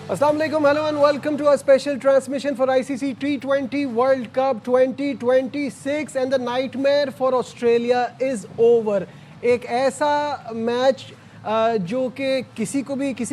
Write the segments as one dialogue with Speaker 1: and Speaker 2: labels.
Speaker 1: Assalamu alaikum, hello and welcome to a special transmission for ICC T20 World Cup 2026 and the nightmare for Australia is over. एक ऐसा match जो कि किसी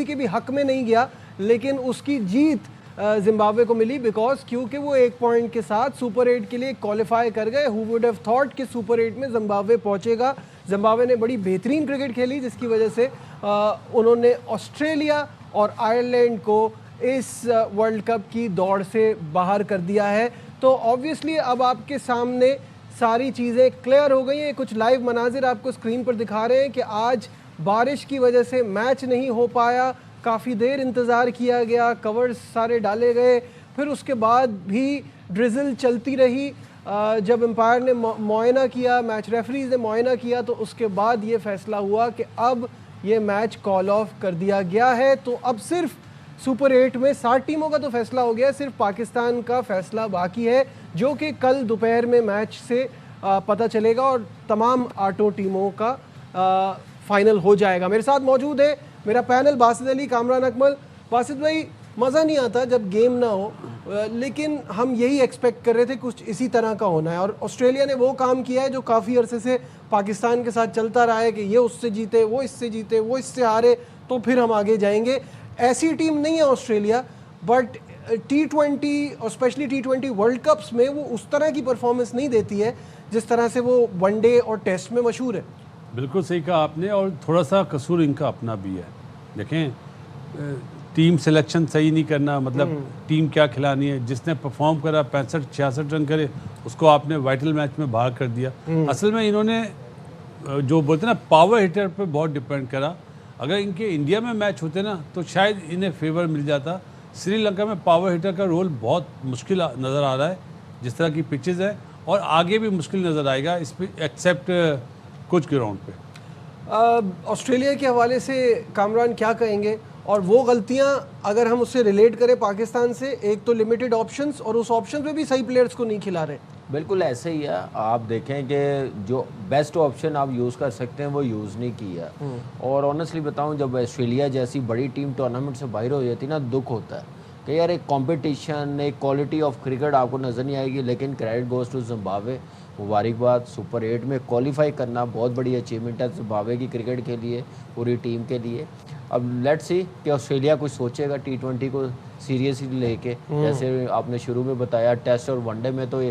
Speaker 1: के भी हक में नहीं गया, लेकिन उसकी जीत जिम्बाब्वे को मिली क्योंकि वो 1 पॉइंट के साथ सुपर 8 के लिए क्वालिफाई कर गए। हु वुड हैव थॉट कि सुपर 8 में जिम्बाब्वे पहुंचेगा। जिम्बाब्वे ने बड़ी बेहतरीन क्रिकेट खेली जिसकी वजह से उन्होंने ऑस्ट्रेलिया और आयरलैंड को इस वर्ल्ड कप की दौड़ से बाहर कर दिया है। तो ऑब्वियसली अब आपके सामने सारी चीज़ें क्लियर हो गई हैं। कुछ लाइव मनाजिर आपको स्क्रीन पर दिखा रहे हैं कि आज बारिश की वजह से मैच नहीं हो पाया, काफ़ी देर इंतज़ार किया गया, कवर्स सारे डाले गए, फिर उसके बाद भी ड्रिज़ल चलती रही। जब एम्पायर ने मुआयना किया, मैच रेफरीज ने मुआयना किया, तो उसके बाद ये फैसला हुआ कि अब ये मैच कॉल ऑफ कर दिया गया है। तो अब सिर्फ सुपर 8 में 7 टीमों का तो फैसला हो गया, सिर्फ पाकिस्तान का फैसला बाकी है जो कि कल दोपहर में मैच से पता चलेगा और तमाम 8 टीमों का फाइनल हो जाएगा। मेरे साथ मौजूद है मेरा पैनल, बासित अली, कामरान अकमल। बासित भाई, मज़ा नहीं आता जब गेम ना हो, लेकिन हम यही एक्सपेक्ट कर रहे थे कुछ इसी तरह का होना है और ऑस्ट्रेलिया ने वो काम किया है जो काफ़ी अरसे से पाकिस्तान के साथ चलता रहा है कि ये उससे जीते, वो इससे जीते, वो इससे हारे तो फिर हम आगे जाएंगे। ऐसी टीम नहीं है ऑस्ट्रेलिया, बट T20 और स्पेशली T20 वर्ल्ड कप्स में वो उस तरह की परफॉर्मेंस नहीं देती है जिस तरह से वो वनडे और टेस्ट में मशहूर है।
Speaker 2: बिल्कुल सही कहा आपने, और थोड़ा सा कसूर इनका अपना भी है। देखें, टीम सिलेक्शन सही नहीं करना, मतलब टीम क्या खिलानी है। जिसने परफॉर्म करा 65-66 रन करे, उसको आपने वाइटल मैच में बाहर कर दिया। असल में इन्होंने जो बोलते ना पावर हिटर पे बहुत डिपेंड करा। अगर इनके इंडिया में मैच होते ना तो शायद इन्हें फेवर मिल जाता। श्रीलंका में पावर हिटर का रोल बहुत मुश्किल नज़र आ रहा है जिस तरह की पिचेस है, और आगे भी मुश्किल नज़र आएगा इस पर, एक्सेप्ट कुछ ग्राउंड पे।
Speaker 1: ऑस्ट्रेलिया के हवाले से कामरान क्या कहेंगे, और वो गलतियां अगर हम उससे रिलेट करें पाकिस्तान से, एक तो लिमिटेड ऑप्शंस और उस ऑप्शन पे भी सही प्लेयर्स को नहीं खिला रहे।
Speaker 3: बिल्कुल ऐसे ही है। आप देखें कि जो बेस्ट ऑप्शन आप यूज़ कर सकते हैं वो यूज़ नहीं किया। और ऑनेस्टली बताऊं, जब ऑस्ट्रेलिया जैसी बड़ी टीम टूर्नामेंट से बाहर हो जाती ना, दुख होता है कि यार एक कंपटीशन, एक क्वालिटी ऑफ क्रिकेट आपको नज़र नहीं आएगी। लेकिन क्रेडिट गोज़ टू जिम्बाब्वे, मुबारकबाद। सुपर 8 में क्वालिफाई करना बहुत बड़ी अचीवमेंट है जिम्बाब्वे की क्रिकेट के लिए, पूरी टीम के लिए। अब लेट्स सी कि ऑस्ट्रेलिया कुछ सोचेगा T20 को सीरियसली लेके। जैसे आपने शुरू में बताया, टेस्ट और वनडे में तो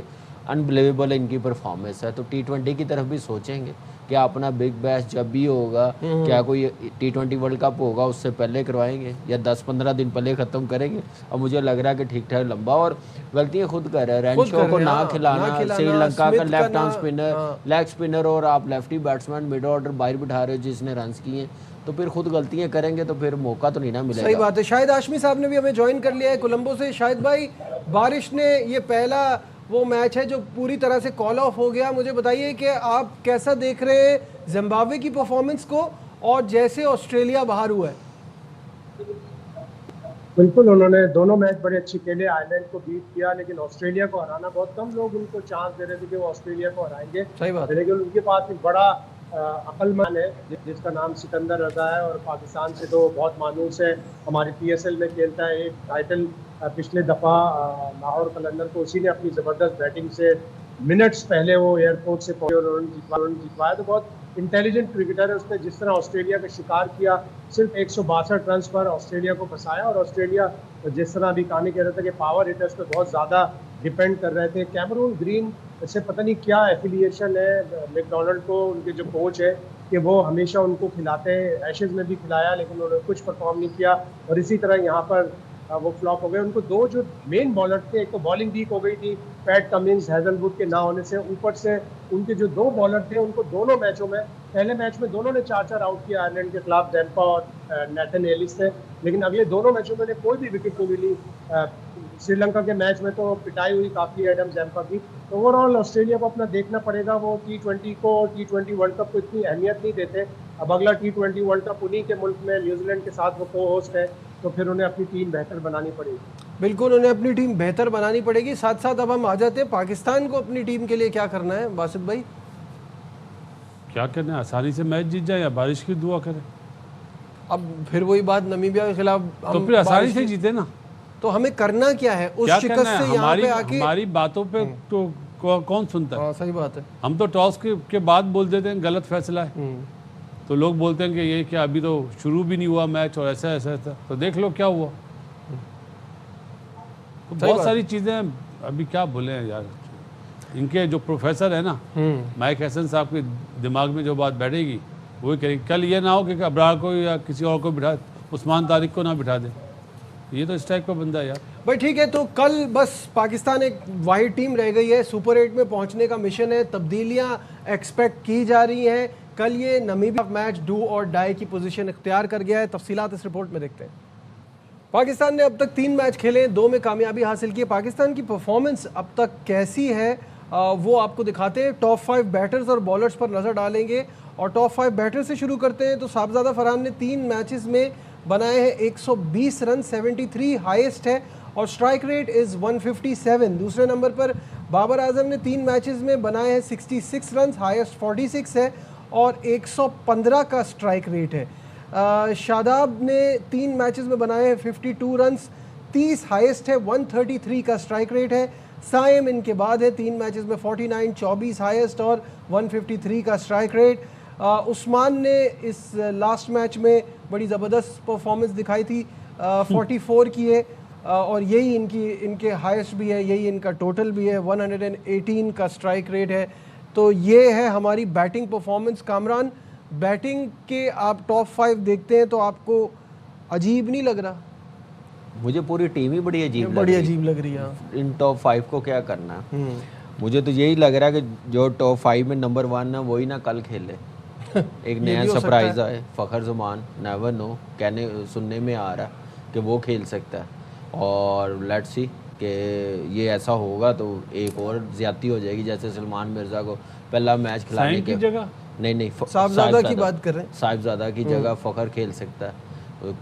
Speaker 3: अनबिलीवेबल इनकी परफॉर्मेंस है, तो T20 की तरफ भी सोचेंगे कि अपना बिग बैश जब भी होगा, क्या कोई T20 वर्ल्ड कप होगा उससे पहले करवाएंगे या 10-15 दिन पहले ख़त्म करेंगे। अब मुझे लग रहा है कि ठीक ठाक लंबा, और गलतियाँ खुद कर रहे हैं। रेंशो को ना खिलाना, श्रीलंका का left arm spinner, leg spinner, और आप लेफ्टी बैट्समैन मिड ऑर्डर बाहर बिठा रहे हो जिसने रन किए, तो फिर खुद गलतियां करेंगे तो फिर मौका तो नहीं ना मिलेगा।
Speaker 1: सही बात है। शाहिद हाशमी साहब ने भी हमें ज्वाइन कर लिया है कोलंबो से। शाहिद भाई, बारिश ने ये पहला वो मैच है जो पूरी तरह से कॉल ऑफ हो गया। मुझे बताइए कि आप कैसा देख रहे हैं जिम्बाब्वे की परफॉर्मेंस को, और जैसे ऑस्ट्रेलिया बाहर हुआ है।
Speaker 4: बिल्कुल, उन्होंने दोनों मैच बड़े अच्छे खेले, आयरलैंड को बीट किया, लेकिन ऑस्ट्रेलिया को हराना बहुत कम लोग उनको चांस दे रहे थे कि वो ऑस्ट्रेलिया को हराएंगे।
Speaker 1: सही बात है।
Speaker 4: लेकिन उनके पास एक बड़ा अक्लमंद है जिसका नाम सिकंदर रजा है, और पाकिस्तान से तो बहुत मानूस है, हमारी PSL में खेलता है। एक टाइटल पिछले दफ़ा लाहौर कलंदर को उसी ने अपनी ज़बरदस्त बैटिंग से मिनट्स पहले वो एयरपोर्ट से पहुंचे और उन्होंने जितवाया। तो बहुत इंटेलिजेंट क्रिकेटर है। उसने जिस तरह ऑस्ट्रेलिया का शिकार किया, सिर्फ 162 रन पर ऑस्ट्रेलिया को फंसाया, और ऑस्ट्रेलिया जिस तरह अभी कहानी कह रहे थे कि पावर हिटर्स पे बहुत ज़्यादा डिपेंड कर रहे थे। कैमरून ग्रीन से पता नहीं क्या एफिलिएशन है मैकडोनल्ड को, उनके जो कोच है, कि वो हमेशा उनको खिलाते हैं। एशेज़ में भी खिलाया लेकिन उन्होंने कुछ परफॉर्म नहीं किया, और इसी तरह यहाँ पर वो फ्लॉप हो गए। उनको दो जो मेन बॉलर थे, एक तो बॉलिंग वीक हो गई थी पैट कमिंस, हैजलवुड के ना होने से, ऊपर से उनके जो 2 बॉलर थे उनको दोनों मैचों में, पहले मैच में दोनों ने 4-4 आउट किया आयरलैंड के खिलाफ, जैम्पा और नेथन एलिस से, लेकिन अगले दोनों मैचों में कोई भी विकेट नहीं मिली। श्रीलंका के मैच में तो पिटाई हुई काफ़ी एडम जैम्पा की। तो ओवरऑल ऑस्ट्रेलिया को अपना देखना पड़ेगा। वो T20 को और T20 वर्ल्ड कप को इतनी अहमियत नहीं देते। अब अगला T20 वर्ल्ड कप उन्हीं के मुल्क में, न्यूजीलैंड के साथ वो को होस्ट है, तो फिर उन्हें अपनी टीम बेहतर बनानी पड़ेगी।
Speaker 1: बिल्कुल, उन्हें अपनी टीम बेहतर बनानी पड़ेगी। साथ साथ अब हम आ जाते हैं पाकिस्तान को अपनी टीम के लिए क्या करना है। बासित भाई,
Speaker 2: क्या करना है? आसानी से मैच जीत जाए या बारिश की दुआ करें?
Speaker 1: अब फिर वही बात, नमीबिया के खिलाफ
Speaker 2: तो
Speaker 1: हम
Speaker 2: फिर आसानी
Speaker 1: बारिश
Speaker 2: से
Speaker 1: की-
Speaker 2: जीते ना।
Speaker 1: तो हमें करना क्या है उस
Speaker 2: क्या
Speaker 1: शिकस्त
Speaker 2: करना
Speaker 1: से
Speaker 2: है?
Speaker 1: यहाँ पे आके?
Speaker 2: हमारी बातों पे तो कौन सुनता है?
Speaker 1: हाँ सही बात है।
Speaker 2: हम तो टॉस के बाद बोल देते हैं गलत फैसला है, तो लोग बोलते हैं कि ये क्या अभी तो शुरू भी नहीं हुआ मैच और ऐसा ऐसा था, तो देख लो क्या हुआ। तो बहुत सारी चीज़ें अभी क्या बोले हैं यार, इनके जो प्रोफेसर है ना माइक हैसन साहब के दिमाग में जो बात बैठेगी वही करेगी। कल ये ना हो कि अब्रार को या किसी और को बिठा, उस्मान तारिक को ना बिठा दे। ये तो इस टाइप का बंदा है यार।
Speaker 1: भाई ठीक है, तो कल बस पाकिस्तान एक वाहिद टीम रह गई है, सुपर 8 में पहुंचने का मिशन है, तब्दीलियां एक्सपेक्ट की जा रही हैं। कल ये नमीबिया मैच डू और डाई की पोजीशन इख्तियार कर गया है। तफसीलात इस रिपोर्ट में देखते हैं। पाकिस्तान ने अब तक 3 मैच खेले, 2 में कामयाबी हासिल की है। पाकिस्तान की परफॉर्मेंस अब तक कैसी है वो आपको दिखाते हैं। टॉप 5 बैटर्स और बॉलर्स पर नज़र डालेंगे और टॉप 5 बैटर्स से शुरू करते हैं। तो साहबजादा फरहान ने 3 मैचेस में बनाए हैं 120 रन, 73 हाईएस्ट है और स्ट्राइक रेट इज़ 157। दूसरे नंबर पर बाबर आजम ने 3 मैचेस में बनाए हैं 66 रन, हाईएस्ट 46 है और 115 का स्ट्राइक रेट है। शादाब ने 3 मैचेस में बनाए हैं 52 रन्स, 30 हाईएस्ट है, 133 का स्ट्राइक रेट है। साइम इनके बाद है 3 मैचेस में 49, 24 हाईएस्ट और 153 का स्ट्राइक रेट। उस्मान ने इस लास्ट मैच में बड़ी ज़बरदस्त परफॉर्मेंस दिखाई थी, 44 की है और यही इनके हाईएस्ट भी है, यही इनका टोटल भी है, 118 का स्ट्राइक रेट है। तो ये है हमारी बैटिंग परफॉर्मेंस। कामरान, बैटिंग के आप टॉप 5 देखते हैं तो आपको अजीब नहीं लग रहा?
Speaker 3: मुझे पूरी टीम ही बड़ी अजीब
Speaker 1: बड़ी अजीब लग रही है।
Speaker 3: इन टॉप 5 को क्या करना है? मुझे तो यही लग रहा है कि जो टॉप 5 में नंबर 1 ना वही ना कल खेले। एक नया सरप्राइज आए, फ़खर ज़मान, नेवर नो, कहने सुनने में आ रहा है कि वो खेल सकता है और लेट्स सी कि ये ऐसा होगा तो एक और ज़्यादती हो जाएगी। जैसे सलमान मिर्ज़ा को पहला मैच खिलाने के
Speaker 2: जगह
Speaker 3: नहीं
Speaker 1: साहिबजादा की बात कर रहे हैं,
Speaker 3: साहिबजादा की जगह फ़खर खेल सकता है,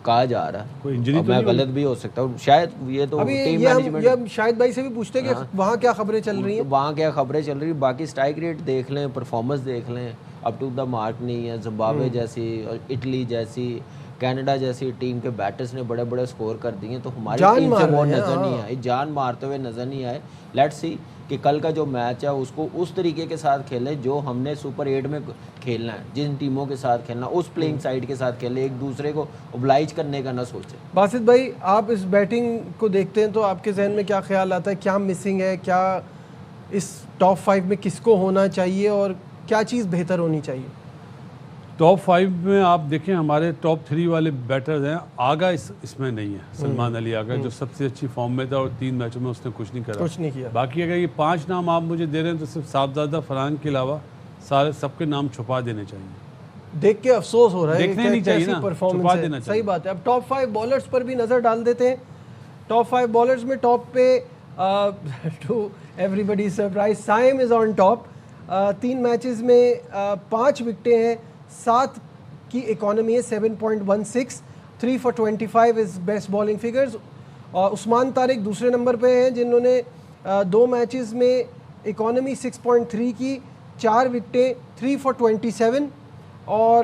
Speaker 3: कहा जा रहा है।
Speaker 2: कोई इंजरी तो
Speaker 3: मैं गलत भी हो सकता हूँ शायद। ये तो
Speaker 1: अभी
Speaker 3: टीम
Speaker 1: ये
Speaker 3: मैनेजमेंट
Speaker 1: शाहिद भाई से भी पूछते हैं कि वहाँ क्या खबरें चल रही हैं।
Speaker 3: वहाँ क्या खबरें चल रही, बाकी स्ट्राइक रेट देख लें, परफॉर्मेंस देख लें, अप टू द मार्क नहीं है। जिम्बाब्वे जैसी, इटली जैसी, कनाडा जैसी टीम के बैटर्स ने बड़े बड़े स्कोर कर दिए, तो हमारी टीम से वो नज़र नहीं आए, जान मारते हुए नज़र नहीं आए। लेट्स सी कि कल का जो मैच है उसको उस तरीके के साथ खेले जो हमने सुपर 8 में खेलना है, जिन टीमों के साथ खेलना, उस प्लेइंग साइड के साथ खेले, एक दूसरे को ओब्लाइज करने का ना सोचे।
Speaker 1: बासित भाई, आप इस बैटिंग को देखते हैं तो आपके जहन में क्या ख्याल आता है? क्या मिसिंग है? क्या इस टॉप 5 में किसको होना चाहिए और क्या चीज़ बेहतर होनी चाहिए?
Speaker 2: टॉप 5 में आप देखें हमारे टॉप 3 वाले बैटर्स हैं, आगा इसमें नहीं है। सलमान अली आगा जो सबसे अच्छी फॉर्म में था और 3 मैचों में उसने कुछ नहीं किया। बाकी अगर ये 5 नाम आप मुझे दे रहे हैं तो सिर्फ साहबजादा फरहान के अलावा सारे सबके नाम छुपा देने चाहिए।
Speaker 1: देख के अफसोस हो रहा है,
Speaker 2: देखने नहीं चाहिए ना, छुपा देना चाहिए।
Speaker 1: सही बात है। अब टॉप 5 बॉलर्स पर भी नज़र डाल देते हैं। टॉप 5 बॉलर्स में टॉप पे to everybody surprise Saim is on top. 3 matches में 5 विकेटें हैं, 7 की इकोनॉमी है 7.16, 3 for 25 is best bowling figures. और उस्मान तारिक दूसरे नंबर पे हैं जिन्होंने 2 मैचेस में इकोनॉमी 6.3 की, 4 विकेटें, 3 for 27। और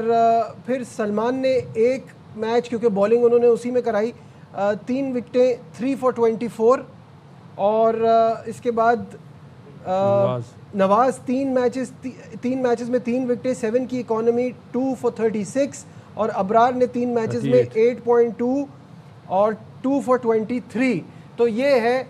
Speaker 1: फिर सलमान ने एक मैच, क्योंकि बॉलिंग उन्होंने उसी में कराई, 3 विकेटें, 3 for 24। और इसके बाद नवाज 3 मैचेस में 3 विकेटें, 7 की इकोनॉमी, 2 for 36। और अबरार ने 3 मैचेस में 8.2 और 2 for 23। तो ये है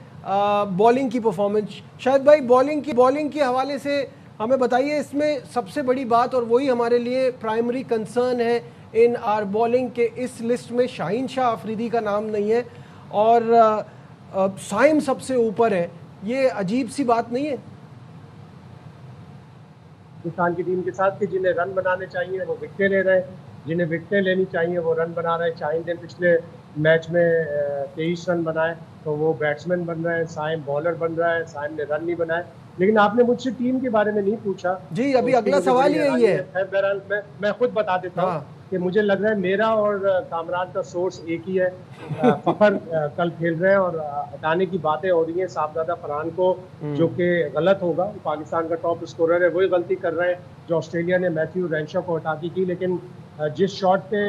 Speaker 1: बॉलिंग की परफॉर्मेंस। शायद भाई बॉलिंग के हवाले से हमें बताइए, इसमें सबसे बड़ी बात और वही हमारे लिए प्राइमरी कंसर्न है इन आर बॉलिंग के इस लिस्ट में शाहीन शाह अफरीदी का नाम नहीं है और साइम सबसे ऊपर है। ये अजीब सी बात नहीं है
Speaker 4: पाकिस्तान की टीम के साथ कि जिन्हें रन बनाने चाहिए वो विकेटें ले रहे हैं, जिन्हें विकेटें लेनी चाहिए वो रन बना रहे हैं। शाहीन ने पिछले मैच में 23 रन बनाए, तो वो बैट्समैन बन रहे हैं, साइम बॉलर बन रहा है, साइम ने रन नहीं बनाए। लेकिन आपने मुझसे टीम के बारे में नहीं पूछा
Speaker 1: जी, अभी अगला सवाल ही यही है।
Speaker 4: बहरहाल मैं खुद बता देता हूँ कि मुझे लग रहा है मेरा और कामरान का सोर्स एक ही है। फखर कल खेल रहे हैं और हटाने की बातें हो रही हैं साहबजादा फरहान को, जो कि गलत होगा। पाकिस्तान का टॉप स्कोरर है, वही गलती कर रहे हैं जो ऑस्ट्रेलिया ने मैथ्यू रेंशॉ को हटा की थी। लेकिन जिस शॉट पे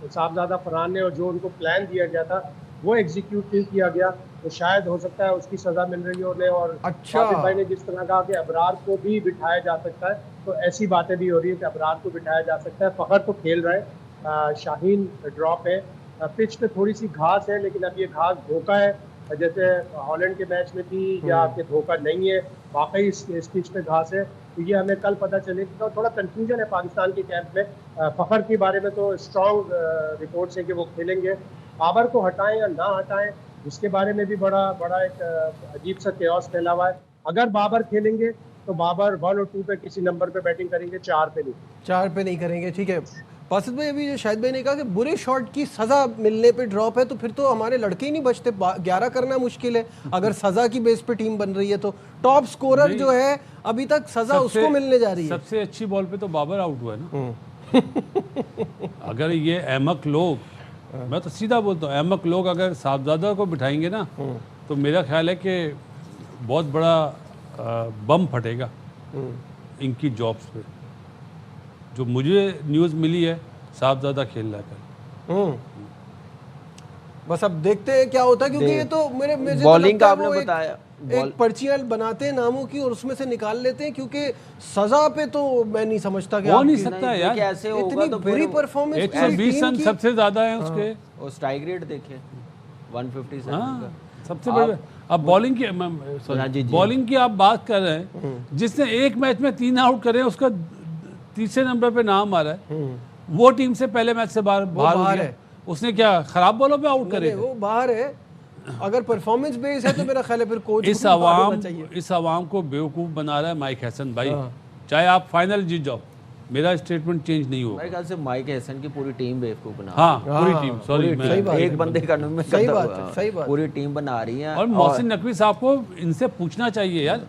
Speaker 4: साहबजादा फरहान ने और जो उनको प्लान दिया गया था वो एग्जीक्यूट नहीं किया गया, तो शायद हो सकता है उसकी सज़ा मिल रही है उन्हें। और
Speaker 1: अच्छा।
Speaker 4: वाकिफ भाई ने जिस तरह कहा कि अबरार को भी बिठाया जा सकता है, तो ऐसी बातें भी हो रही है कि अबरार को बिठाया जा सकता है। फ़खर तो खेल रहे हैं, शाहीन ड्रॉप है। पिच पे थोड़ी सी घास है, लेकिन अब ये घास धोखा है, जैसे हॉलैंड के मैच में थी, या कि धोखा नहीं है, वाकई इस पिच पे घास है। तो ये हमें कल पता चलेगा। तो थोड़ा कंफ्यूजन है पाकिस्तान के कैंप में। फ़खर के बारे में तो स्ट्रॉन्ग रिपोर्ट्स है कि वो खेलेंगे। बाबर को हटाएं या ना हटाएं, इसके बारे में भी बड़ा एक अजीब सा केओस फैला हुआ है। अगर बाबर खेलेंगे तो बाबर 1 और 2 पे किसी नंबर पे बैटिंग करेंगे, 4 पे नहीं।
Speaker 1: 4 पे नहीं करेंगे, ठीक है। बासित भाई, अभी जो शाहिद भाई ने कहा कि बुरे शॉट की सजा मिलने पे ड्रॉप है, तो फिर तो हमारे लड़के ही नहीं बचते। 11 करना मुश्किल है अगर सजा की बेस पे टीम बन रही है। तो टॉप स्कोरर जो है अभी तक सजा उसको मिलने जा रही है।
Speaker 2: सबसे अच्छी बॉल पे तो बाबर आउट हुआ है ना। अगर ये अहमक लोग, मैं तो सीधा बोलता हूँ, अहमक लोग अगर साहबजादा को बिठाएंगे ना, तो मेरा ख्याल है कि बहुत बड़ा बम फटेगा इनकी जॉब्स पे। जो मुझे न्यूज़ मिली है, साहबजादा खेल रहा है।
Speaker 1: बस अब देखते हैं क्या होता है, क्योंकि ये तो मुझे
Speaker 3: बॉलिंग
Speaker 1: तो
Speaker 3: का
Speaker 1: लगता है
Speaker 3: आपने
Speaker 1: वो
Speaker 3: बताया,
Speaker 1: एक पर्चियां बनाते हैं नामों की और उसमें से निकाल लेते हैं, क्योंकि सजा पे तो मैं नहीं समझता कि
Speaker 2: हो नहीं
Speaker 1: आपकी
Speaker 2: सकता यार,
Speaker 3: कैसे होगा?
Speaker 1: इतनी
Speaker 3: तो
Speaker 1: बुरी परफॉर्मेंस
Speaker 2: 120 रन सबसे ज्यादा है उसके।
Speaker 3: और स्ट्राइक रेट देखिए 157 का।
Speaker 2: सबसे बड़े। अब बॉलिंग की बॉलिंग की आप बात कर रहे हैं, जिसने एक मैच में 3 आउट करे, उसका तीसरे नंबर पे नाम आ रहा है। वो टीम से पहले मैच से बाहर है। उसने क्या खराब बॉलों पे आउट करे?
Speaker 1: वो बाहर है। अगर परफॉर्मेंस बेस है तो मेरा ख्याल है फिर कोच
Speaker 2: इस आवाम को बेवकूफ बना रहा है माइक हसन भाई। चाहे आप फाइनल जीत जाओ, मेरा स्टेटमेंट चेंज नहीं होगा।
Speaker 3: मेरे ख्याल से माइक हसन की पूरी टीम बेवकूफ बना
Speaker 2: हाँ, पूरी टीम, सॉरी
Speaker 3: एक बंदे का नाम
Speaker 1: सही बात
Speaker 3: पूरी टीम बना रही है।
Speaker 2: और मोहसिन नकवी साहब को इनसे पूछना चाहिए यार,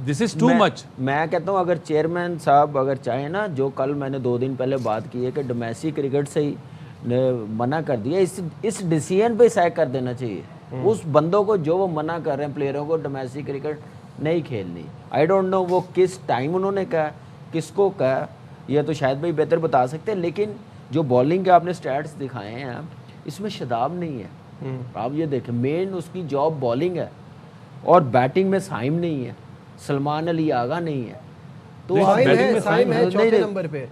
Speaker 2: दिस इज टू मच।
Speaker 3: मैं कहता हूँ अगर चेयरमैन साहब अगर चाहे ना, जो कल मैंने 2 दिन पहले बात की है कि डोमेस्टिक क्रिकेट से ही मना कर दिया, इस डिसीजन पे सैक कर देना चाहिए उस बंदों को जो वो मना कर रहे हैं प्लेयरों को डोमेस्टिक क्रिकेट नहीं खेलनी। आई डोंट नो वो किस टाइम उन्होंने कहा, किसको कहा, ये तो शायद भाई बेहतर बता सकते हैं। लेकिन जो बॉलिंग के आपने स्टैट्स दिखाए हैं, इसमें शदाब नहीं है। आप ये देखें, मेन उसकी जॉब बॉलिंग है और बैटिंग में साइम नहीं है, सलमान अली आगा नहीं है। तो
Speaker 1: साइम है चौथे नंबर पे,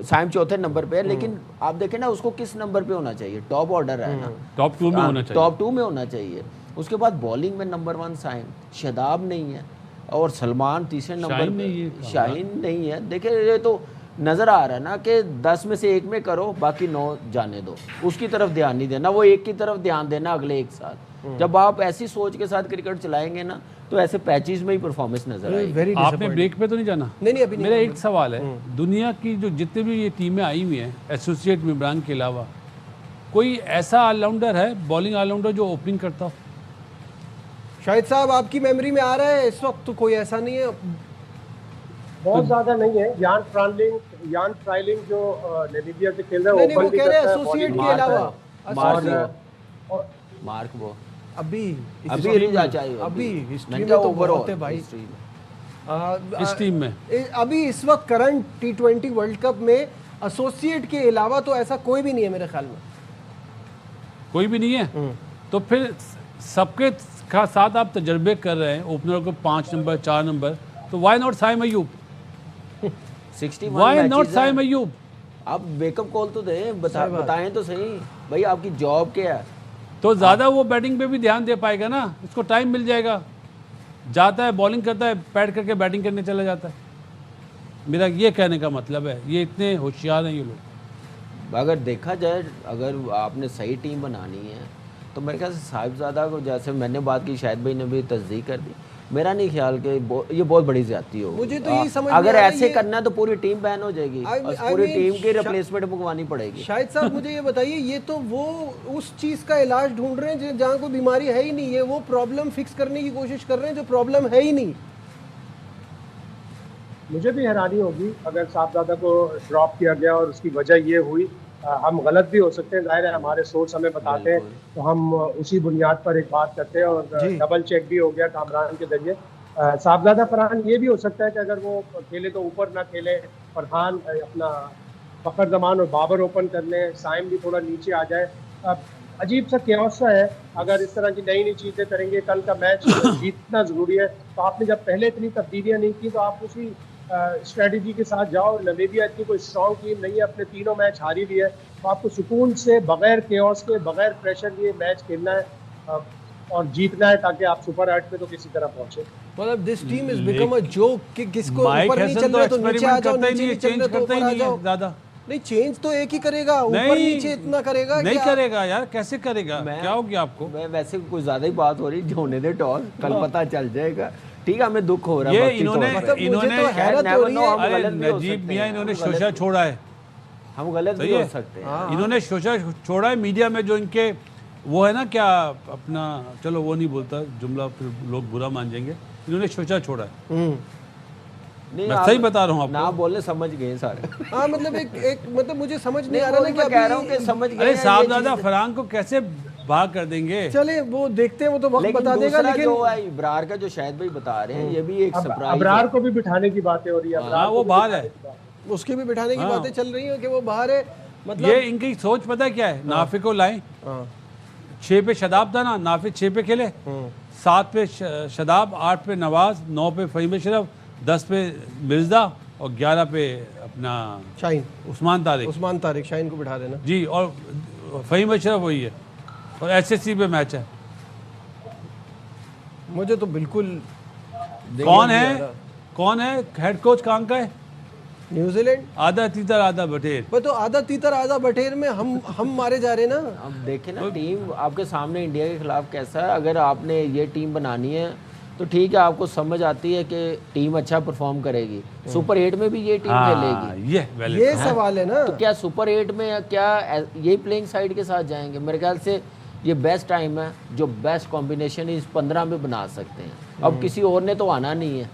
Speaker 3: साइम चौथे नंबर पे है। लेकिन आप देखें ना, उसको किस नंबर पे होना चाहिए? टॉप ऑर्डर है ना,
Speaker 2: टॉप 2 में होना चाहिए।
Speaker 3: टॉप 2 में होना चाहिए। उसके बाद बॉलिंग में नंबर 1 साइम, शदाब नहीं है, और सलमान तीसरे नंबर पे, शाहीन नहीं है। देखिए ये तो नज़र आ रहा है ना कि 10 में से 1 में करो, बाकी 9 जाने दो, उसकी तरफ ध्यान नहीं देना, वो एक की तरफ ध्यान देना अगले एक साथ। जब आप ऐसी सोच के साथ क्रिकेट चलाएंगे ना, तो ऐसे पैचेस में ही परफॉर्मेंस नजर आएगी।
Speaker 2: आपने ब्रेक पे तो नहीं जाना?
Speaker 1: नहीं अभी नहीं।
Speaker 2: मेरा एक सवाल है, दुनिया की जो जितने भी ये टीमें आई हुई हैं एसोसिएट मेंबरान के अलावा, कोई ऐसा ऑलराउंडर है, बॉलिंग ऑलराउंडर जो ओपनिंग करता हो?
Speaker 1: शाहिद साहब आपकी मेमोरी में आ रहा है इस वक्त? तो कोई ऐसा नहीं है,
Speaker 4: बहुत ज्यादा नहीं है। यान फ्राइलिंग जो नामीबिया से खेल रहा है,
Speaker 1: वो कह रहे हैं एसोसिएट के अलावा
Speaker 3: मार्क वो
Speaker 1: अभी
Speaker 3: हिस्ट्री में तो बहुत है भाई
Speaker 2: इस टीम में।
Speaker 1: अभी इस वक्त करंट T20 वर्ल्ड कप में एसोसिएट के अलावा तो ऐसा कोई भी नहीं है मेरे ख्याल में।
Speaker 2: कोई भी नहीं है? तो फिर सबके साथ आप तजर्बे कर रहे हैं, ओपनर को 5 नंबर 4 नंबर, तो why not Saim Ayub?
Speaker 3: 61
Speaker 2: why not Saim Ayub?
Speaker 3: आप वेकअप कॉल तो दें, बताएं तो सही भाई आपकी जॉब क्या है।
Speaker 2: तो ज़्यादा वो बैटिंग पे भी ध्यान दे पाएगा ना, उसको टाइम मिल जाएगा। जाता है बॉलिंग करता है, पैड करके बैटिंग करने चला जाता है। मेरा ये कहने का मतलब है, ये इतने होशियार हैं ये लोग।
Speaker 3: अगर देखा जाए, अगर आपने सही टीम बनानी है तो मेरे ख्याल से साहिबजादा को, जैसे मैंने बात की, शाहिद भाई ने भी तस्दीक कर दी, मेरा नहीं ख्याल कि ये बहुत बड़ी ज्यादती होगी।
Speaker 1: मुझे तो यही समझ
Speaker 3: अगर ऐसे करना है तो पूरी टीम बैन हो जाएगी और पूरी टीम की रिप्लेसमेंट मंगवानी पड़ेगी।
Speaker 1: शाहिद साहब मुझे ये बताइए, ये तो वो उस चीज़ का इलाज ढूंढ रहे हैं जहाँ कोई बीमारी है ही नहीं, है वो प्रॉब्लम फिक्स करने की कोशिश कर रहे हैं जो प्रॉब्लम है ही नहीं।
Speaker 4: मुझे भी हैरानी होगी अगर साहबजादा को ड्रॉप किया गया और उसकी वजह ये हुई। हम गलत भी हो सकते हैं, जाहिर है, हमारे सोर्स हमें बताते हैं तो हम उसी बुनियाद पर एक बात करते हैं, और डबल चेक भी हो गया कामरान के जरिए। साहबजादा फरहान ये भी हो सकता है कि अगर वो खेले तो ऊपर ना खेले, फरहान अपना फ़खर जमान और बाबर ओपन कर लें, साइम भी थोड़ा नीचे आ जाए। अजीब सा क्योस सा है। अगर इस तरह की नई नई चीज़ें करेंगे, कल का मैच जीतना ज़रूरी है। तो आपने जब पहले इतनी तब्दीलियाँ नहीं की तो आप उसी स्ट्रेटजी के साथ जाओ। नमीबिया इतनी कोई स्ट्रॉन्ग टीम नहीं है, अपने तीनों मैच हारी भी है, तो आपको सुकून से बगैर केओस के, बगैर प्रेशर के मैच खेलना है और जीतना है, ताकि आप सुपर 8 पे तो किसी तरह पहुंचे।
Speaker 1: मतलब this team is become a joke कि किसको
Speaker 2: माइक
Speaker 1: ऊपर नहीं
Speaker 2: हैसन
Speaker 1: चल
Speaker 2: तो
Speaker 1: रहा तो नीचे आ
Speaker 2: एक्सपेरिमेंट
Speaker 1: जाओ,
Speaker 2: करता ही
Speaker 1: नीचे
Speaker 2: नहीं है,
Speaker 1: नहीं चल
Speaker 2: चेंज
Speaker 1: रहा तो
Speaker 2: करता ही
Speaker 1: ऊपर आ
Speaker 2: नहीं
Speaker 1: जाओ।
Speaker 2: है ज़्यादा।
Speaker 1: नहीं, चेंज तो एक ही करेगा, ऊपर
Speaker 2: नहीं,
Speaker 1: नीचे इतना करेगा
Speaker 2: नहीं
Speaker 1: कि
Speaker 2: करेगा यार, कैसे करेगा? क्या हो गया आपको?
Speaker 3: मैं वैसे कुछ ज़्यादा ही बात हो रही, जो होने दे टॉस, कल पता चल जाएगा। ठीक है, हमें दुख हो रहा है
Speaker 2: ये
Speaker 3: वक्ती
Speaker 2: इन्होंने
Speaker 3: तौर पे।
Speaker 1: मतलब मुझे
Speaker 2: इन्होंने
Speaker 1: तो हैरत हो रही है।
Speaker 3: हम
Speaker 2: अरे
Speaker 3: गलत भी हो
Speaker 2: नजीब
Speaker 3: सकते
Speaker 2: मियां
Speaker 3: हैं,
Speaker 2: इन्होंने
Speaker 3: हम गलत
Speaker 2: शोशा
Speaker 3: भी-
Speaker 2: छोड़ा है,
Speaker 3: हम गलत
Speaker 2: सही
Speaker 3: भी हो
Speaker 2: है?
Speaker 3: सकते हैं।
Speaker 1: हाँ।
Speaker 2: इन्होंने शोशा छोड़ा है मीडिया में, जो इनके वो है ना क्या अपना, चलो वो नहीं बोलता जुमला, फिर लोग बुरा मान जाएंगे। इन्होंने शोशा छोड़ा है,
Speaker 3: नहीं,
Speaker 2: मैं
Speaker 3: आप
Speaker 2: सही बता रहा हूँ
Speaker 3: ना
Speaker 2: आपको।
Speaker 3: बोलने समझ गए सारे।
Speaker 1: हाँ मतलब एक मतलब मुझे समझ नहीं
Speaker 3: नहीं,
Speaker 1: आ रहा ना
Speaker 3: वो
Speaker 1: कि
Speaker 3: मैं कह रहा हूँ
Speaker 1: अभी
Speaker 3: कि समझ गए
Speaker 2: अरे
Speaker 3: हैं ये
Speaker 2: साहबजादा
Speaker 3: चीज़।
Speaker 2: फरहान को कैसे भाग कर देंगे?
Speaker 1: चले वो देखते हैं, वो तो वक्त
Speaker 3: लेकिन
Speaker 1: बता देगा।
Speaker 3: दूसरा
Speaker 1: लेकिन
Speaker 3: जो है इब्रार का, जो शायद भाई बता रहे हैं, ये भी एक सरप्राइज
Speaker 4: अबरार को भी बिठाने की बातें हो रही है। अबरार
Speaker 2: हाँ,
Speaker 4: को
Speaker 2: वो
Speaker 4: भी
Speaker 2: बाहर
Speaker 4: बिठाने
Speaker 2: है।
Speaker 4: की बात है।
Speaker 1: उसकी भी बिठाने की
Speaker 2: हाँ।
Speaker 1: बातें चल रही हैं कि वो बाहर है। मतलब
Speaker 2: ये इनकी सोच पता है क्या है? नाफे को लाएं,
Speaker 1: हाँ
Speaker 2: 6 पे शदाब था ना, नाफे 6 पे खेले, 7 पे शदाब, 8 पे नवाज, 9 पे फ़हीम अशरफ, 10 पे मिर्ज़ा और 11 पे अपना
Speaker 1: शाहीन,
Speaker 2: उस्मान तारिक
Speaker 1: उस्मान तारिक, शाहीन को बिठा देना।
Speaker 2: जी, और फ़हीम अशरफ वही है, और एसएससी पे मैच है।
Speaker 1: मुझे तो बिल्कुल
Speaker 2: कौन है, कौन है हेड कोच? कहाँ का है?
Speaker 1: न्यूजीलैंड।
Speaker 2: आधा तीतर आधा बटेर।
Speaker 1: पर तो आधा तीतर आधा बटेर में हम मारे जा रहे हैं ना।
Speaker 3: अब देखें ना, टीम आपके सामने इंडिया के खिलाफ कैसा है। अगर आपने ये टीम बनानी है तो ठीक है, आपको समझ आती है कि टीम अच्छा परफॉर्म करेगी। सुपर 8 में भी ये टीम खेलेगी,
Speaker 1: ये सवाल है ना।
Speaker 3: तो क्या सुपर 8 में क्या यही प्लेइंग साइड के साथ जाएंगे? मेरे ख्याल से ये बेस्ट टाइम है, जो बेस्ट कॉम्बिनेशन इस 15 में बना सकते हैं। अब किसी और ने तो आना नहीं है,